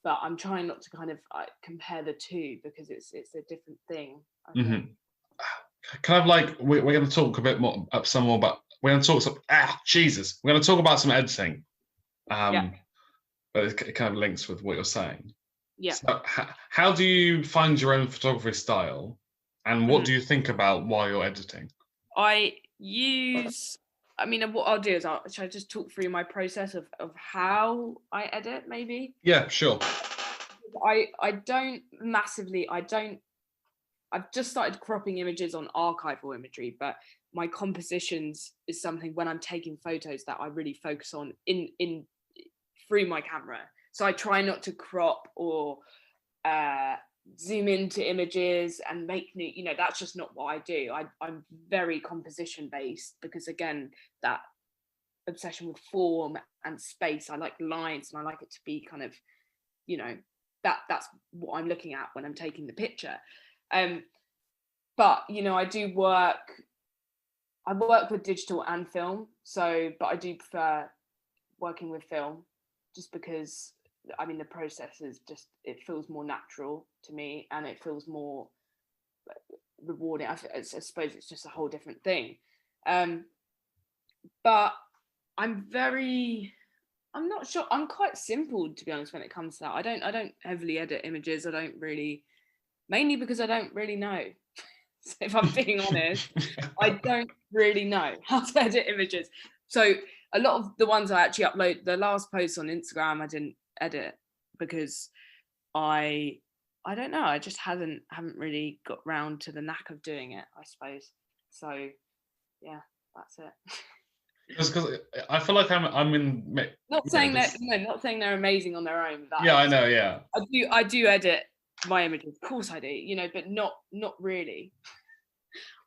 but I'm trying not to kind of compare the two, because it's a different thing.
Mm-hmm. Kind of like we're going to talk a bit more, some more about. We're going to talk some. We're going to talk about some editing.
Yeah.
But it kind of links with what you're saying.
Yeah.
So how do you find your own photography style, and what do you think about while you're editing?
I mean, what I'll do is should I just talk through my process of how I edit, maybe?
Yeah, sure.
I've just started cropping images on archival imagery, but my compositions is something when I'm taking photos that I really focus on in through my camera. So I try not to crop or zoom into images and make new, you know, that's just not what I do. I'm very composition based, because again, that obsession with form and space, I like lines and I like it to be kind of, you know, that's what I'm looking at when I'm taking the picture. But you know, I work with digital and film, so but I do prefer working with film, just because I mean the process is just, it feels more natural to me and it feels more rewarding. I suppose it's just a whole different thing. But I'm not sure. I'm quite simple, to be honest, when it comes to that. I don't heavily edit images. I don't really, mainly because I don't really know. So if I'm being honest, I don't really know how to edit images. So a lot of the ones I actually upload, the last post on Instagram, I didn't edit because I don't know. I just haven't really got round to the knack of doing it, I suppose. So yeah, that's it.
Because I feel like I'm in.
Not saying not saying they're amazing on their own.
Yeah, I know. Yeah,
I do edit my images, of course I do. You know, but not really.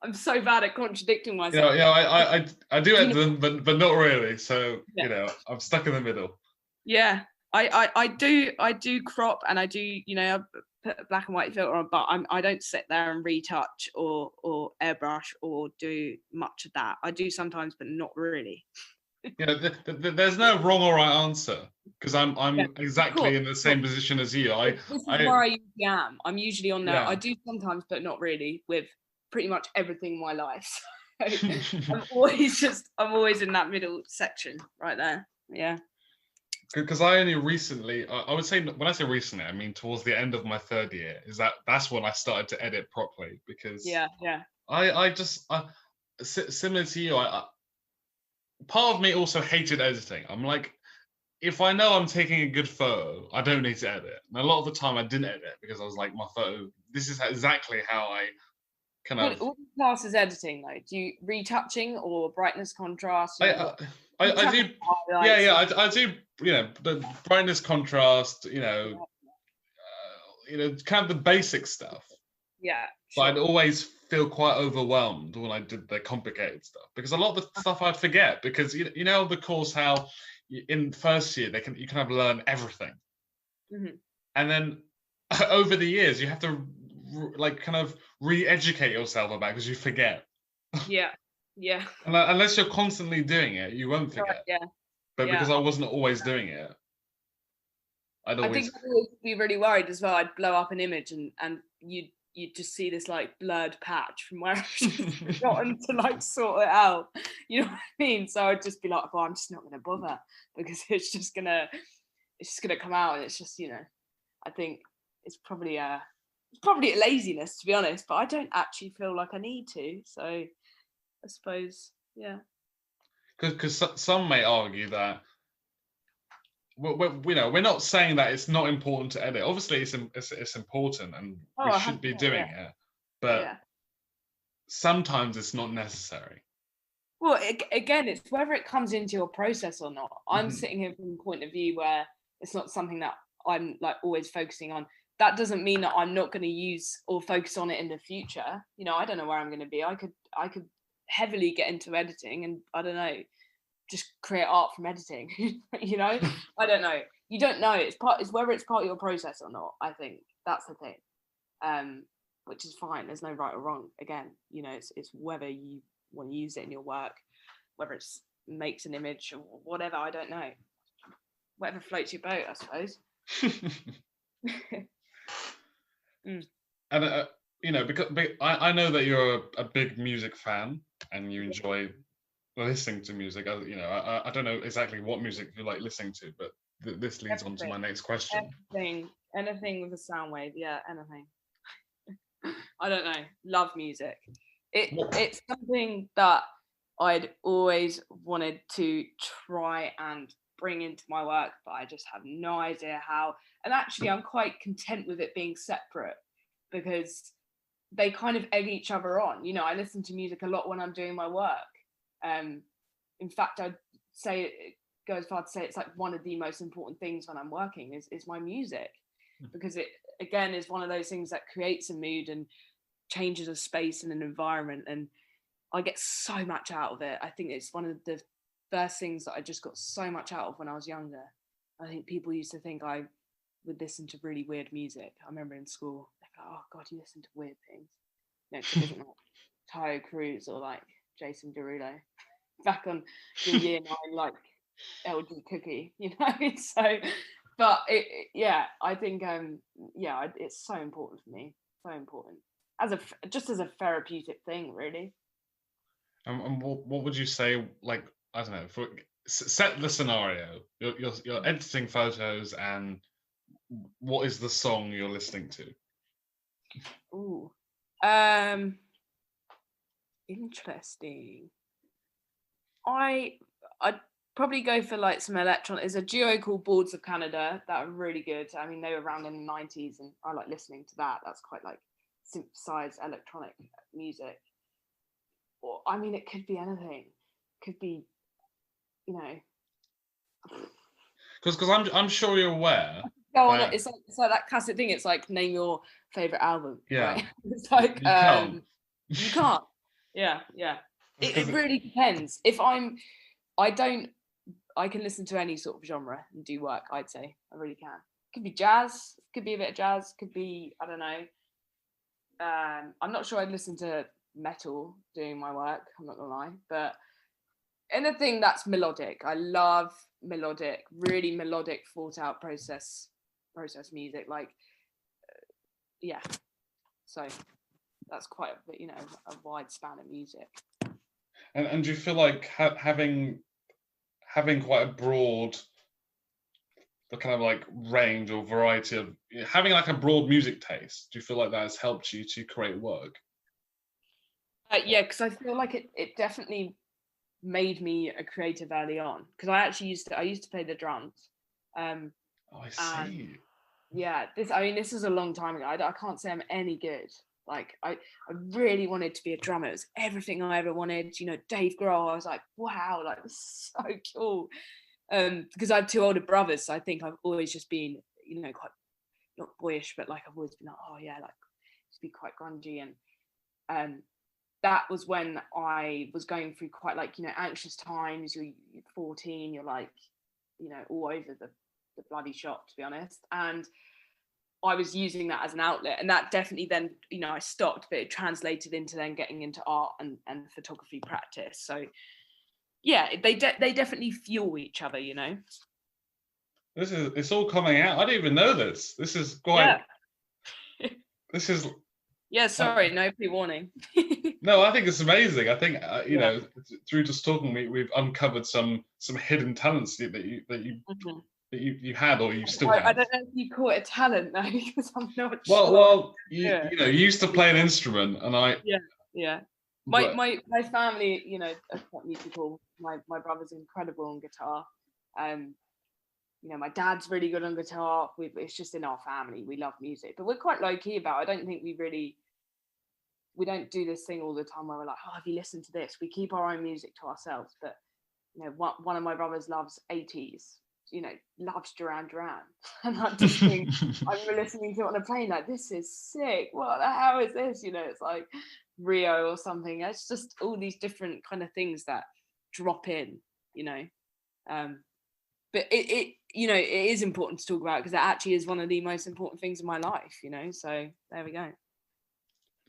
I'm so bad at contradicting myself.
Yeah, I do edit them, but not really. So yeah. You know, I'm stuck in the middle.
Yeah, I do crop, and I do, you know, I put a black and white filter on, but I don't sit there and retouch or airbrush or do much of that. I do sometimes, but not really.
Yeah, there's no wrong or right answer, because I'm exactly in the same position as you.
This is where I usually am. I'm usually on there. Yeah. I do sometimes, but not really, with pretty much everything in my life. So I'm always in that middle section right there. Yeah.
Because I only recently, I would say, when I say recently, I mean towards the end of my third year, that's when I started to edit properly, because I just similar to you, part of me also hated editing. I'm like, if I know I'm taking a good photo, I don't need to edit. And a lot of the time I didn't edit because I was like, my photo, this is exactly how I kind of.
What class is editing though? Do you retouching or brightness contrast?
I do. I do. You know, the brightness contrast. You know, kind of the basic stuff.
Yeah.
Sure. But I'd always feel quite overwhelmed when I did the complicated stuff, because a lot of the stuff I'd forget, because you know the course how in first year you kind of learn everything, and then over the years you have to like kind of re-educate yourself about, because you forget.
Yeah.
And unless you're constantly doing it, you won't forget.
Yeah.
But because I wasn't always doing it, I'd
I think
always.
I'd always be really worried as well. I'd blow up an image and you'd just see this like blurred patch from where I've just forgotten to like sort it out. You know what I mean? So I'd just be like, well, I'm just not gonna bother because it's just gonna come out, and it's just, I think it's probably a laziness, to be honest, but I don't actually feel like I need to. So I suppose, yeah.
Because some may argue that we're not saying that it's not important to edit. Obviously, it's important, and we
Oh,
should be
100%,
doing
yeah.
it. But
Yeah.
sometimes it's not necessary.
Well, again, it's whether it comes into your process or not. I'm
Mhm.
sitting here from a point of view where it's not something that I'm like always focusing on. That doesn't mean that I'm not going to use or focus on it in the future. I don't know where I'm going to be. I could heavily get into editing, and I don't know, just create art from editing. I don't know. You don't know. It's whether it's part of your process or not. I think that's the thing. Which is fine. There's no right or wrong. Again, it's whether you want to use it in your work, whether it's makes an image or whatever. I don't know. Whatever floats your boat, I suppose.
And because I know that you're a big music fan and you enjoy listening to music. I don't know exactly what music you like listening to, but this leads on to my next question.
Anything with a sound wave. Yeah, anything. I don't know. Love music. It's something that I'd always wanted to try and bring into my work, but I just have no idea how. And actually, I'm quite content with it being separate because they kind of egg each other on. I listen to music a lot when I'm doing my work. In fact, I'd say go as far to say it's like one of the most important things when I'm working is my music, because it again is one of those things that creates a mood and changes a space and an environment, and I get so much out of it. I think it's one of the first things that I just got so much out of when I was younger. I think people used to think I would listen to really weird music. I remember in school, they're like, "Oh God, you listen to weird things." Cause it wasn't like Tayo Cruz or like Jason Derulo back on your year 9 like LG Cookie, So, but I think it's so important for me, so important just as a therapeutic thing, really.
And what would you say? Like, I don't know. Set the scenario. You're editing photos, and what is the song you're listening to?
Ooh, interesting. I'd probably go for like some electronic. There's a duo called Boards of Canada that are really good. I mean, they were around in the 90s, and I like listening to that. That's quite like synthesized electronic music. Or I mean, it could be anything. It could be,
Because I'm sure you're aware.
Go on. It's like that classic thing. It's like name your favorite album.
Yeah.
Right? It's like
you can't.
You can't. Yeah. It really depends. If I can listen to any sort of genre and do work. I'd say I really can. Could be jazz. Could be a bit of jazz. Could be, I don't know. I'm not sure I'd listen to metal doing my work. I'm not gonna lie, but anything that's melodic. I love melodic, really melodic, thought out process music. Like, yeah. So that's quite a wide span of music.
And do you feel like having quite a broad, the kind of like range or variety of having like a broad music taste, do you feel like that has helped you to create work?
Yeah, because I feel like it definitely made me a creative early on, because I used to play the drums.
I see.
Yeah, this is a long time ago. I can't say I'm any good. Like I really wanted to be a drummer. It was everything I ever wanted. Dave Grohl. I was like, wow, like this is so cool. Because I have 2 older brothers, so I think I've always just been, quite not boyish, but like I've always been like, oh yeah, like to be quite grungy, and that was when I was going through quite like anxious times. You're 14, you're like all over the bloody shop, to be honest, and I was using that as an outlet, and that definitely then I stopped, but it translated into then getting into art and photography practice. So yeah, they definitely fuel each other.
It's all coming out. I didn't even know this. This is quite.
Yeah.
This is.
Yeah. Sorry, no pre-warning.
No, I think it's amazing. I think you
Yeah.
know, through just talking, we've uncovered some hidden talents that you had, or you still have.
I don't know if you call it a talent though, because I'm not
Well,
sure.
well, you know, you used to play an instrument, and I.
Yeah.
But,
My family, you know, are quite musical. My brother's incredible on guitar. You know, my dad's really good on guitar. It's just in our family. We love music, but we're quite low key about it. I don't think we don't do this thing all the time where we're like, oh, have you listened to this? We keep our own music to ourselves. But you know, one of my brothers loves 80s, you know, loves Duran Duran. And I just think, I remember listening to it on a plane, like, this is sick. What the hell is this? You know, it's like Rio or something. It's just all these different kind of things that drop in, you know. But it you know, it is important to talk about because it actually is one of the most important things in my life, you know. So there we go.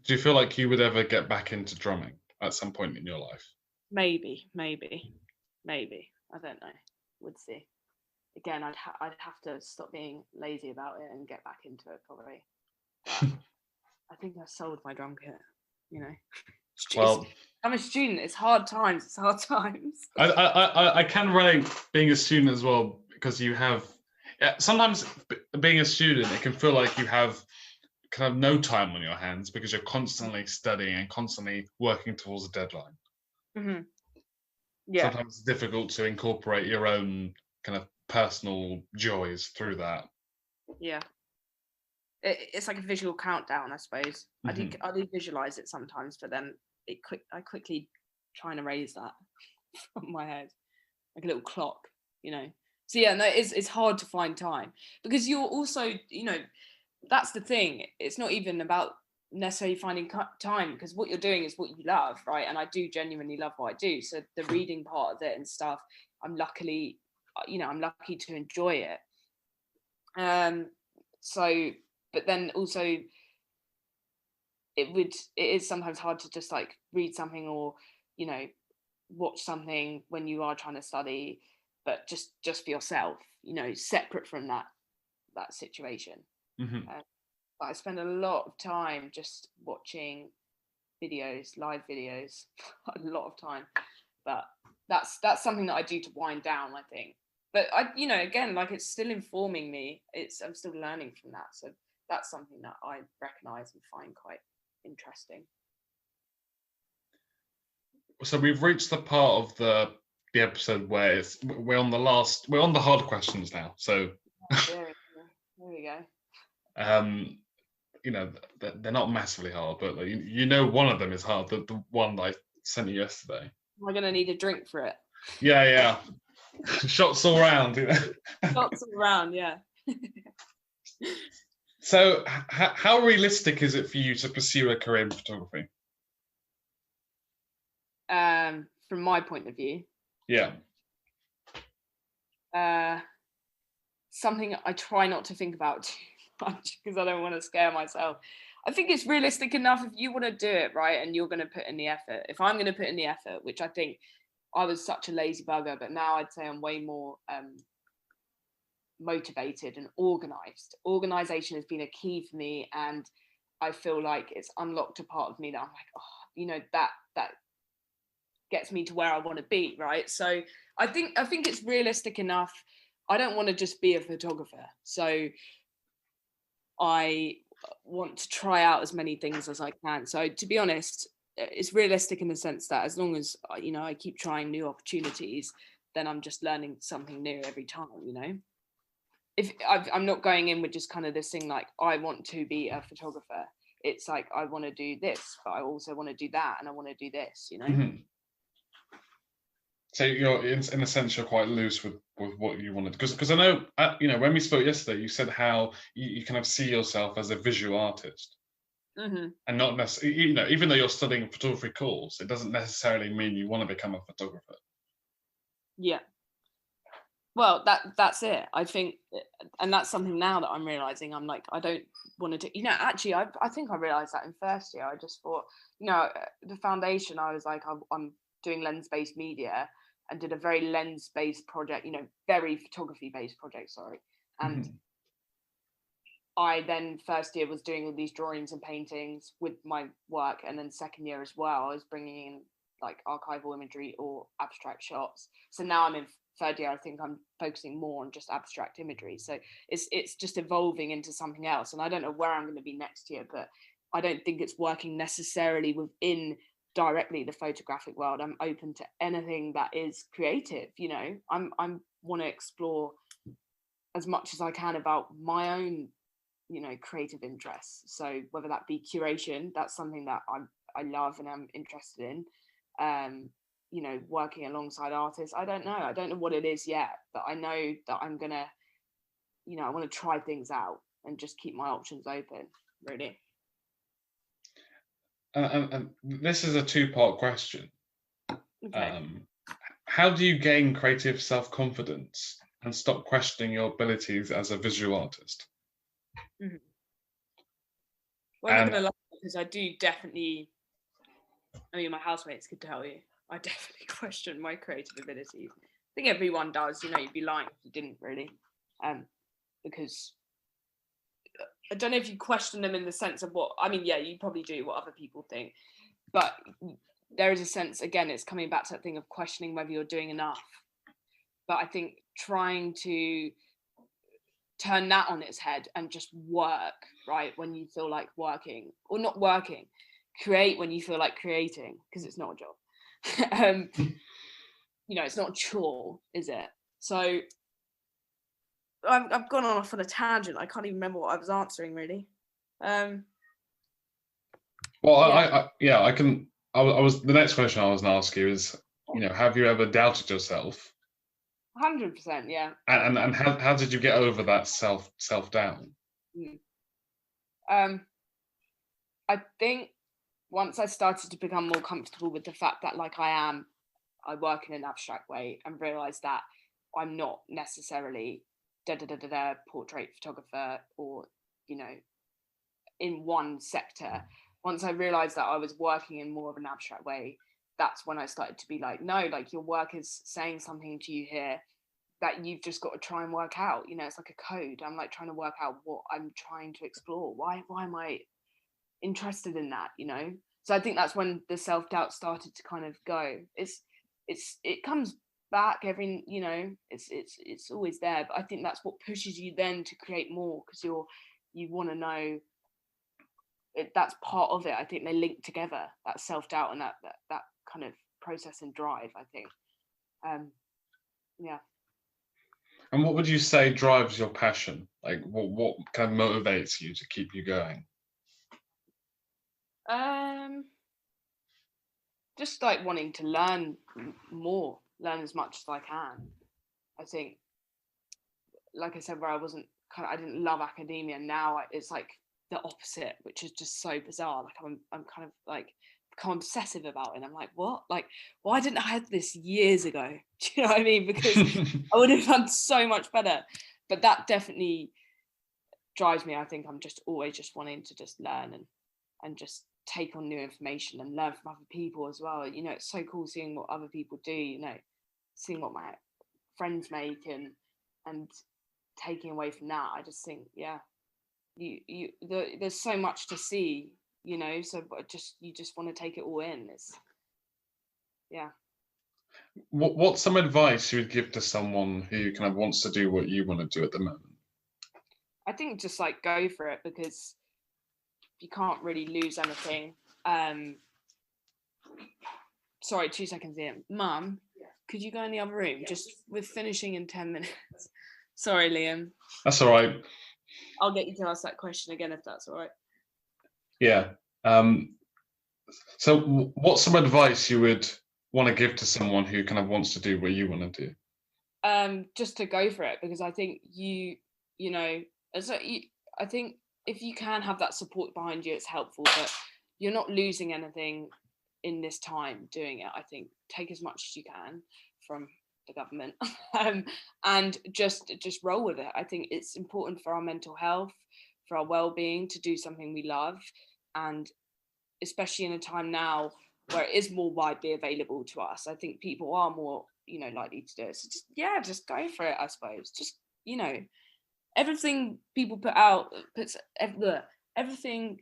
do you feel like you would ever get back into drumming at some point in your life?
Maybe. I don't know. We'll see. Again, I'd have to stop being lazy about it and get back into it probably. But I think I've sold my drum kit. You know,
Well,
I'm a student. It's hard times.
I can relate being a student as well, because you have sometimes being a student, it can feel like you have kind of no time on your hands because you're constantly studying and constantly working towards a deadline.
Mm-hmm. Yeah.
Sometimes it's difficult to incorporate your own kind of personal joys through that.
Yeah. It's like a visual countdown, I suppose. Mm-hmm. I do visualize it sometimes, but then I quickly try and erase that from my head, like a little clock, you know. So yeah, no, it's hard to find time because you're also, you know, that's the thing. It's not even about necessarily finding time because what you're doing is what you love, right? And I do genuinely love what I do. So the reading part of it and stuff, I'm lucky to enjoy it. So, but then also it is sometimes hard to just like read something or, you know, watch something when you are trying to study, but just for yourself, you know, separate from that situation.
Mm-hmm.
But I spend a lot of time just watching live videos, a lot of time. But that's something that I do to wind down, I think. But I, you know, again, like it's still informing me. I'm still learning from that. So that's something that I recognize and find quite interesting.
So we've reached the part of the episode where we're on the hard questions now. So
there we go.
You know, they're not massively hard, but like, you know, one of them is hard. The one that I sent you yesterday.
Am I gonna need a drink for it?
Yeah. Shots all round. You know?
Shots all round, yeah.
So, how realistic is it for you to pursue a career in photography?
From my point of view,
yeah.
Something I try not to think about too much because I don't want to scare myself. I think it's realistic enough if you want to do it, right, and you're going to put in the effort. If I'm going to put in the effort, which I think I was such a lazy bugger, but now I'd say I'm way more motivated and organized. Organization has been a key for me, and I feel like it's unlocked a part of me that I'm like, oh, you know, that gets me to where I want to be, right? So I think it's realistic enough. I don't want to just be a photographer, so I want to try out as many things as I can. So to be honest, it's realistic in the sense that as long as, you know, I keep trying new opportunities, then I'm just learning something new every time, you know. If I'm not going in with just kind of this thing like I want to be a photographer. It's like I want to do this, but I also want to do that, and I want to do this, you know.
Mm-hmm. So you're in a sense you're quite loose with what you wanted, because I know you know, when we spoke yesterday, you said how you kind of see yourself as a visual artist,
mm-hmm.
and not necessarily, you know, even though you're studying a photography course, it doesn't necessarily mean you want to become a photographer.
Yeah. Well, that's it. I think, and that's something now that I'm realizing. I'm like, I don't want to do. You know, actually, I think I realized that in first year. I just thought, you know, the foundation. I was like, I'm doing lens-based media. and did a very lens-based project, very photography-based project, sorry. And I then first year was doing all these drawings and paintings with my work, and then second year as well, I was bringing in like archival imagery or abstract shots. So now I'm in third year, I think I'm focusing more on just abstract imagery. So it's just evolving into something else, and I don't know where I'm going to be next year, but I don't think it's working necessarily within directly the photographic world. I'm open to anything that is creative. I'm want to explore as much as I can about my own creative interests. So whether that be curation, that's something that I love and I'm interested in. Working alongside artists, I don't know what it is yet, but I know that I'm gonna I want to try things out and just keep my options open, really.
And this is a two-part question.
Okay.
How do you gain creative self-confidence and stop questioning your abilities as a visual artist?
Mm-hmm. Well, I'm not gonna lie, because I do definitely, my housemates could tell you, I definitely question my creative abilities. I think everyone does, you'd be lying if you didn't, really. Because I don't know if you question them in the sense of you probably do what other people think, but there is a sense, again, it's coming back to that thing of questioning whether you're doing enough. But I think trying to turn that on its head and just work, right, when you feel like working, or not working, create when you feel like creating, because it's not a job. It's not a chore, is it? So I've gone off on a tangent. I can't even remember what I was answering, really.
Well, yeah. I was the next question I was going to ask you is, have you ever doubted yourself?
100%, yeah.
And how did you get over that self doubt?
I think once I started to become more comfortable with the fact that I work in an abstract way, and realised that I'm not necessarily portrait photographer or in one sector. Once I realised that I was working in more of an abstract way, that's when I started to be like, no, like your work is saying something to you here that you've just got to try and work out. It's like a code. I'm like trying to work out what I'm trying to explore. Why am I interested in that? So I think that's when the self-doubt started to kind of go. It comes back every, it's always there, but I think that's what pushes you then to create more, because you want to know that's part of it. I think they link together, that self-doubt and that kind of process and drive, I think. Yeah.
And what would you say drives your passion? Like what kind of motivates you to keep you going?
Just like wanting to learn more, learn as much as I can. I think, like I said, where I didn't love academia. Now it's like the opposite, which is just so bizarre. Like I'm kind of like become obsessive about it. And I'm like, what? Like, why didn't I have this years ago? Do you know what I mean? Because I would have done so much better. But that definitely drives me. I think I'm just always just wanting to just learn and just take on new information and learn from other people as well. It's so cool seeing what other people do, seeing what my friends make and taking away from that. I just think, there's so much to see, so you just want to take it all in.
What's some advice you would give to someone who kind of wants to do what you want to do at the moment?
I think just like go for it, because you can't really lose anything. Sorry, 2 seconds here. Mum, could you go in the other room? Just we're finishing in 10 minutes. Sorry, Liam.
That's all right.
I'll get you to ask that question again if that's all right.
Yeah. So what's some advice you would want to give to someone who kind of wants to do what you want to do?
Just to go for it, because I think I think if you can have that support behind you, it's helpful, but you're not losing anything in this time doing it. I think take as much as you can from the government and just roll with it. I think it's important for our mental health, for our well-being, to do something we love, and especially in a time now where it is more widely available to us. I think people are more likely to do it. So just go for it, I suppose. Just, everything people put out everything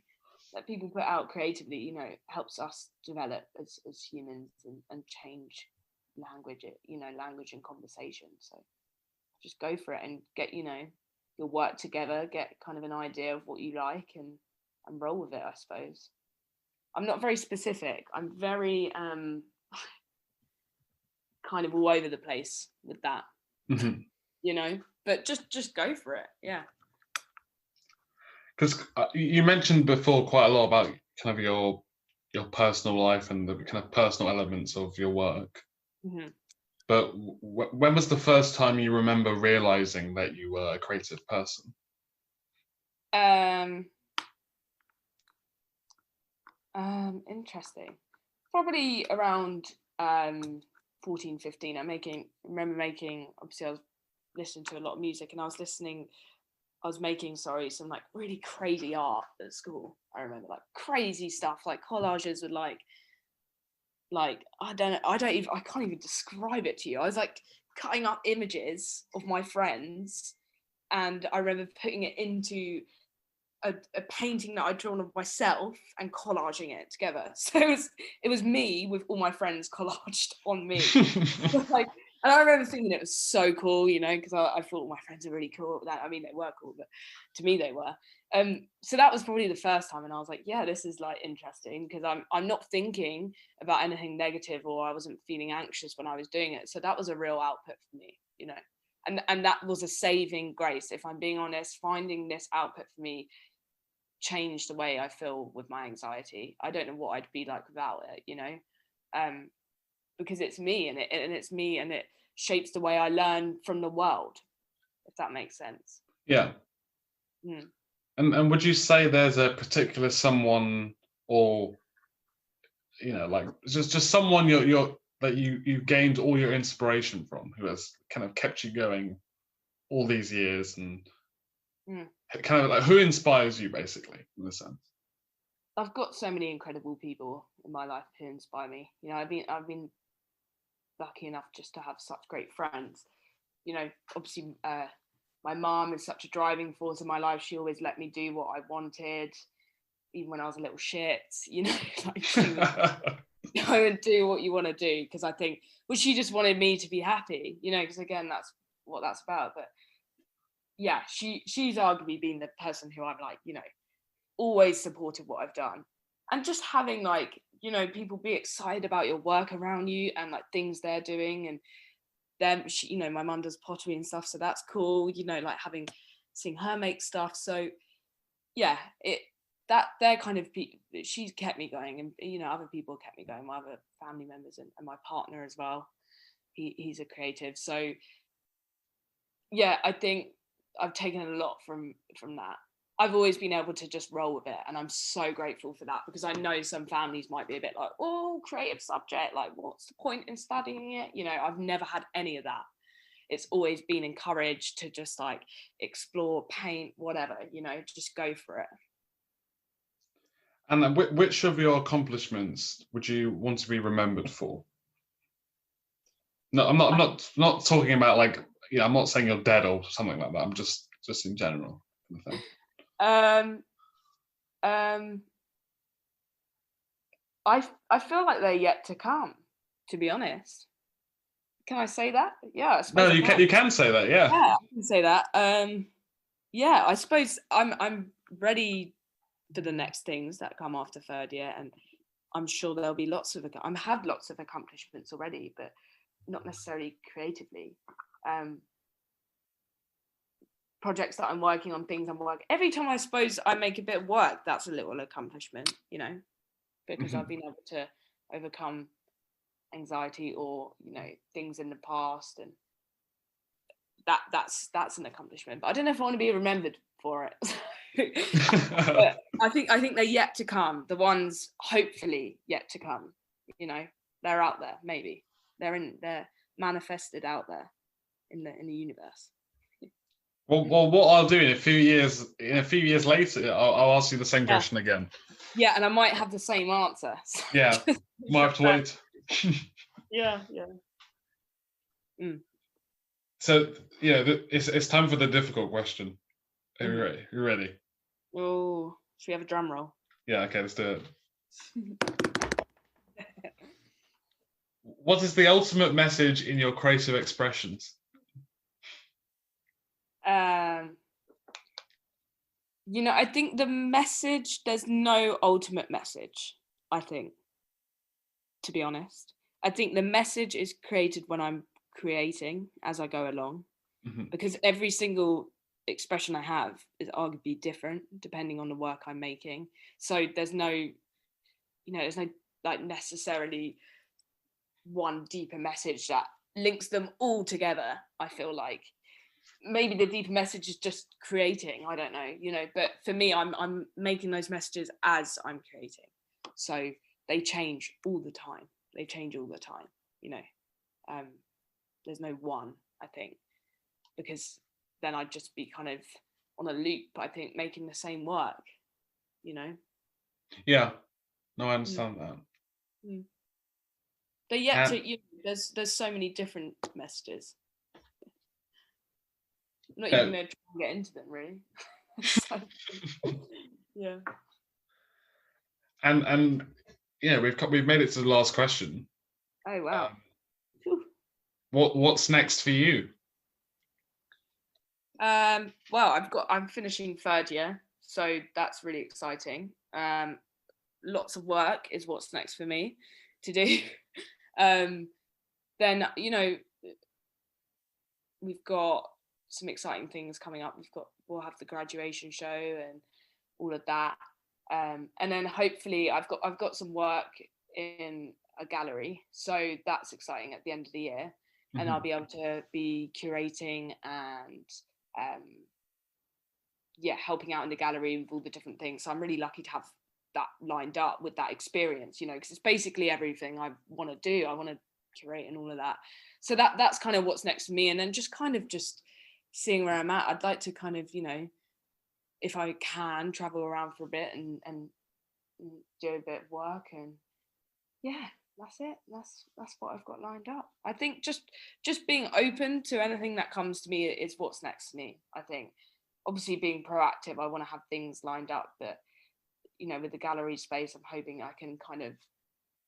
that people put out creatively, helps us develop as humans and change language and conversation. So just go for it and get, your work together, get kind of an idea of what you like and roll with it, I suppose. I'm not very specific. I'm very kind of all over the place with that, but just go for it. Yeah.
Because you mentioned before quite a lot about kind of your personal life and the kind of personal elements of your work.
Mm-hmm.
But when was the first time you remember realizing that you were a creative person?
Interesting. Probably around 14, 15. I remember making, obviously I was listening to a lot of music, and I was making some like really crazy art at school. I remember like crazy stuff, like collages with like I can't even describe it to you. I was like cutting up images of my friends, and I remember putting it into a painting that I'd drawn of myself and collaging it together. So it was me with all my friends collaged on me. Like, and I remember thinking it was so cool, because I thought my friends are really cool. That, I mean, they were cool, but to me they were. So that was probably the first time, and I was like, yeah, this is like interesting, because I'm not thinking about anything negative, or I wasn't feeling anxious when I was doing it. So that was a real output for me, and that was a saving grace. If I'm being honest, finding this output for me changed the way I feel with my anxiety. I don't know what I'd be like without it, because it's me, and it's me, and it shapes the way I learn from the world, if that makes sense.
Yeah. And would you say there's a particular someone, or like just someone that you gained all your inspiration from, who has kind of kept you going all these years, and kind of like, who inspires you basically, in a sense?
I've got so many incredible people in my life who inspire me. I've been lucky enough just to have such great friends. Obviously my mom is such a driving force in my life. She always let me do what I wanted, even when I was a little shit, like she would go and do what you want to do, because I think, well, she just wanted me to be happy, because again, that's what that's about. But yeah, she's arguably been the person who I'm like, always supported what I've done. And just having like, people be excited about your work around you and like things they're doing. And then my mum does pottery and stuff, so that's cool, like seeing her make stuff. So yeah, they're kind of she's kept me going, and other people kept me going, my other family members, and my partner as well. He's a creative. So yeah, I think I've taken a lot from that. I've always been able to just roll with it, and I'm so grateful for that, because I know some families might be a bit like, oh, creative subject, like what's the point in studying it? I've never had any of that. It's always been encouraged to just like explore, paint, whatever, just go for it.
And which of your accomplishments would you want to be remembered for? No, I'm not talking about like, I'm not saying you're dead or something like that. I'm just in general.
I feel like they're yet to come, to be honest. Can I say that? Yeah, I suppose.
No, you can say that. Yeah,
I can say that. Yeah, I suppose I'm ready for the next things that come after third year, and I'm sure there'll be I have lots of accomplishments already, but not necessarily creatively. Projects that I'm working on, things I'm working. Every time I suppose I make a bit of work, that's a little accomplishment, because I've been able to overcome anxiety or things in the past, and that's an accomplishment. But I don't know if I want to be remembered for it. But I think they're yet to come. The ones hopefully yet to come. They're out there. Maybe they're manifested out there in the universe.
Well, what I'll do in a few years later, I'll ask you the same question again.
Yeah, and I might have the same answer. So
yeah, might have to wait.
Yeah. Mm.
So yeah, it's time for the difficult question. Are you ready? You ready?
Oh, should we have a drum roll?
Yeah. Okay. Let's do it. What is the ultimate message in your creative expressions?
I think the message, there's no ultimate message, I think, to be honest. I think the message is created when I'm creating as I go along, because every single expression I have is arguably different depending on the work I'm making. So there's no like necessarily one deeper message that links them all together. I feel like maybe the deeper message is just creating, I don't know, but for me, I'm making those messages as I'm creating, so they change all the time. There's no one, I think, because then I'd just be kind of on a loop, I think, making the same work.
Yeah, no, I understand that.
But yet there's so many different messages. I'm not even going to try and get into them, really. So, yeah.
And yeah, we've made it to the last question.
Oh wow.
What's next for you?
Well, I'm finishing third year, so that's really exciting. Lots of work is what's next for me to do. Then we've got some exciting things coming up. We'll have the graduation show and all of that, and then hopefully I've got some work in a gallery, so that's exciting at the end of the year, and I'll be able to be curating and helping out in the gallery with all the different things. So I'm really lucky to have that lined up with that experience, because it's basically everything I want to do. I want to curate and all of that. So that's kind of what's next for me. And then just seeing where I'm at. I'd like to kind of, if I can, travel around for a bit and do a bit of work, and that's it. That's what I've got lined up. I think just being open to anything that comes to me is what's next to me. I think obviously being proactive, I want to have things lined up, but with the gallery space, I'm hoping I can kind of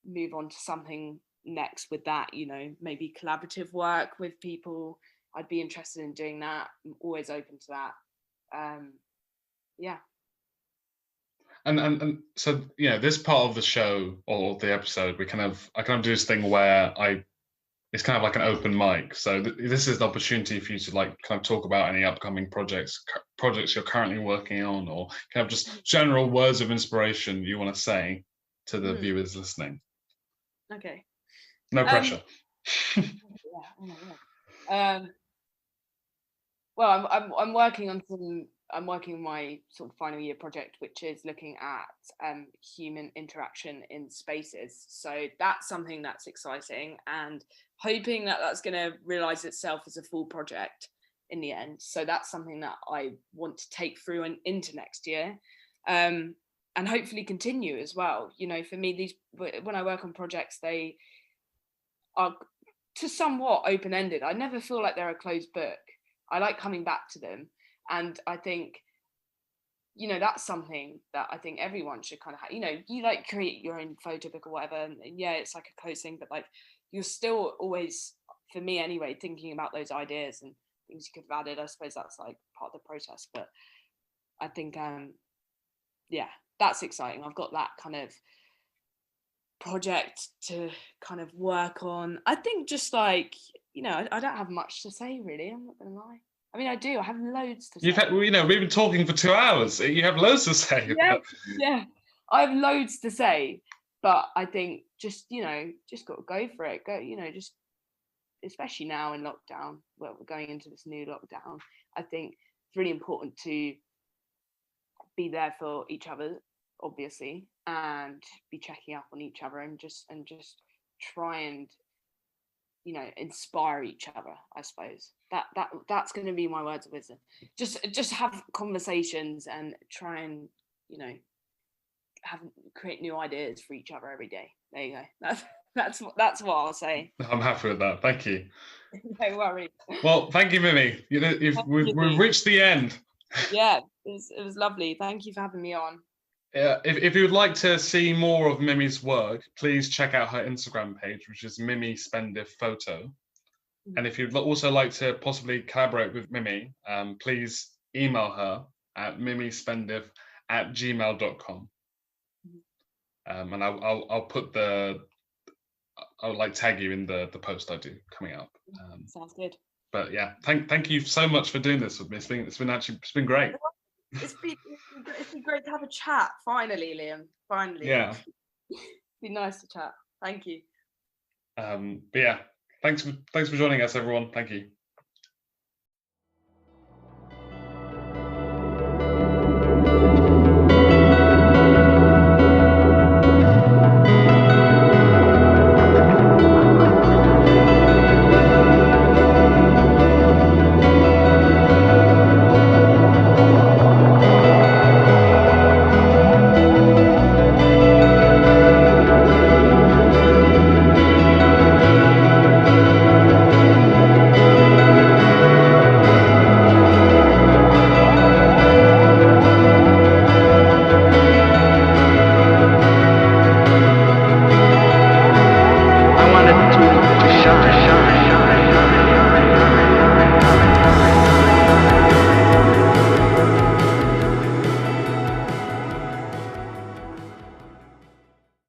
move on to something next with that, maybe collaborative work with people. I'd be interested in doing that. I'm always open to that.
And so this part of the show or the episode, I kind of do this thing where it's kind of like an open mic. So this is an opportunity for you to like kind of talk about any upcoming projects you're currently working on, or kind of just general words of inspiration you want to say to the viewers listening.
Okay.
No pressure.
Well, I'm working on my sort of final year project, which is looking at human interaction in spaces. So that's something that's exciting, and hoping that that's going to realize itself as a full project in the end. So that's something that I want to take through and into next year, and hopefully continue as well. For me, when I work on projects, they are to somewhat open-ended. I never feel like they're a closed book. I like coming back to them, and I think that's something that I think everyone should kind of have. You like create your own photo book or whatever, and it's like a closed thing, but like you're still always, for me anyway, thinking about those ideas and things you could have added. I suppose that's like part of the process, but I think that's exciting. I've got that kind of project to kind of work on. I think just like I don't have much to say, really. I'm not gonna lie. I mean, I do. I have loads to say.
We've been talking for 2 hours. You have loads to say.
Yeah. I have loads to say, but I think just got to go for it. Go, just especially now in lockdown, well, we're going into this new lockdown. I think it's really important to be there for each other, obviously, and be checking up on each other, and just try and inspire each other. I suppose that's going to be my words of wisdom. Just have conversations and try and create new ideas for each other every day. There you go. That's what I'll say.
I'm happy with that. Thank you.
No worries.
Well, thank you, Mimi. We've reached the end.
Yeah, it was lovely. Thank you for having me on.
If you would like to see more of Mimi's work, please check out her Instagram page, which is Mimi Spendiff Photo. And if you'd also like to possibly collaborate with Mimi, please email her at mimispendiff@gmail.com. And I'll put I'll like tag you in the post I do coming up.
Sounds good.
But yeah, thank you so much for doing this with me. It's been great.
It's been great to have a chat. Finally, Liam. Finally.
Yeah.
It's been nice to chat. Thank you.
But yeah, thanks for joining us, everyone. Thank you.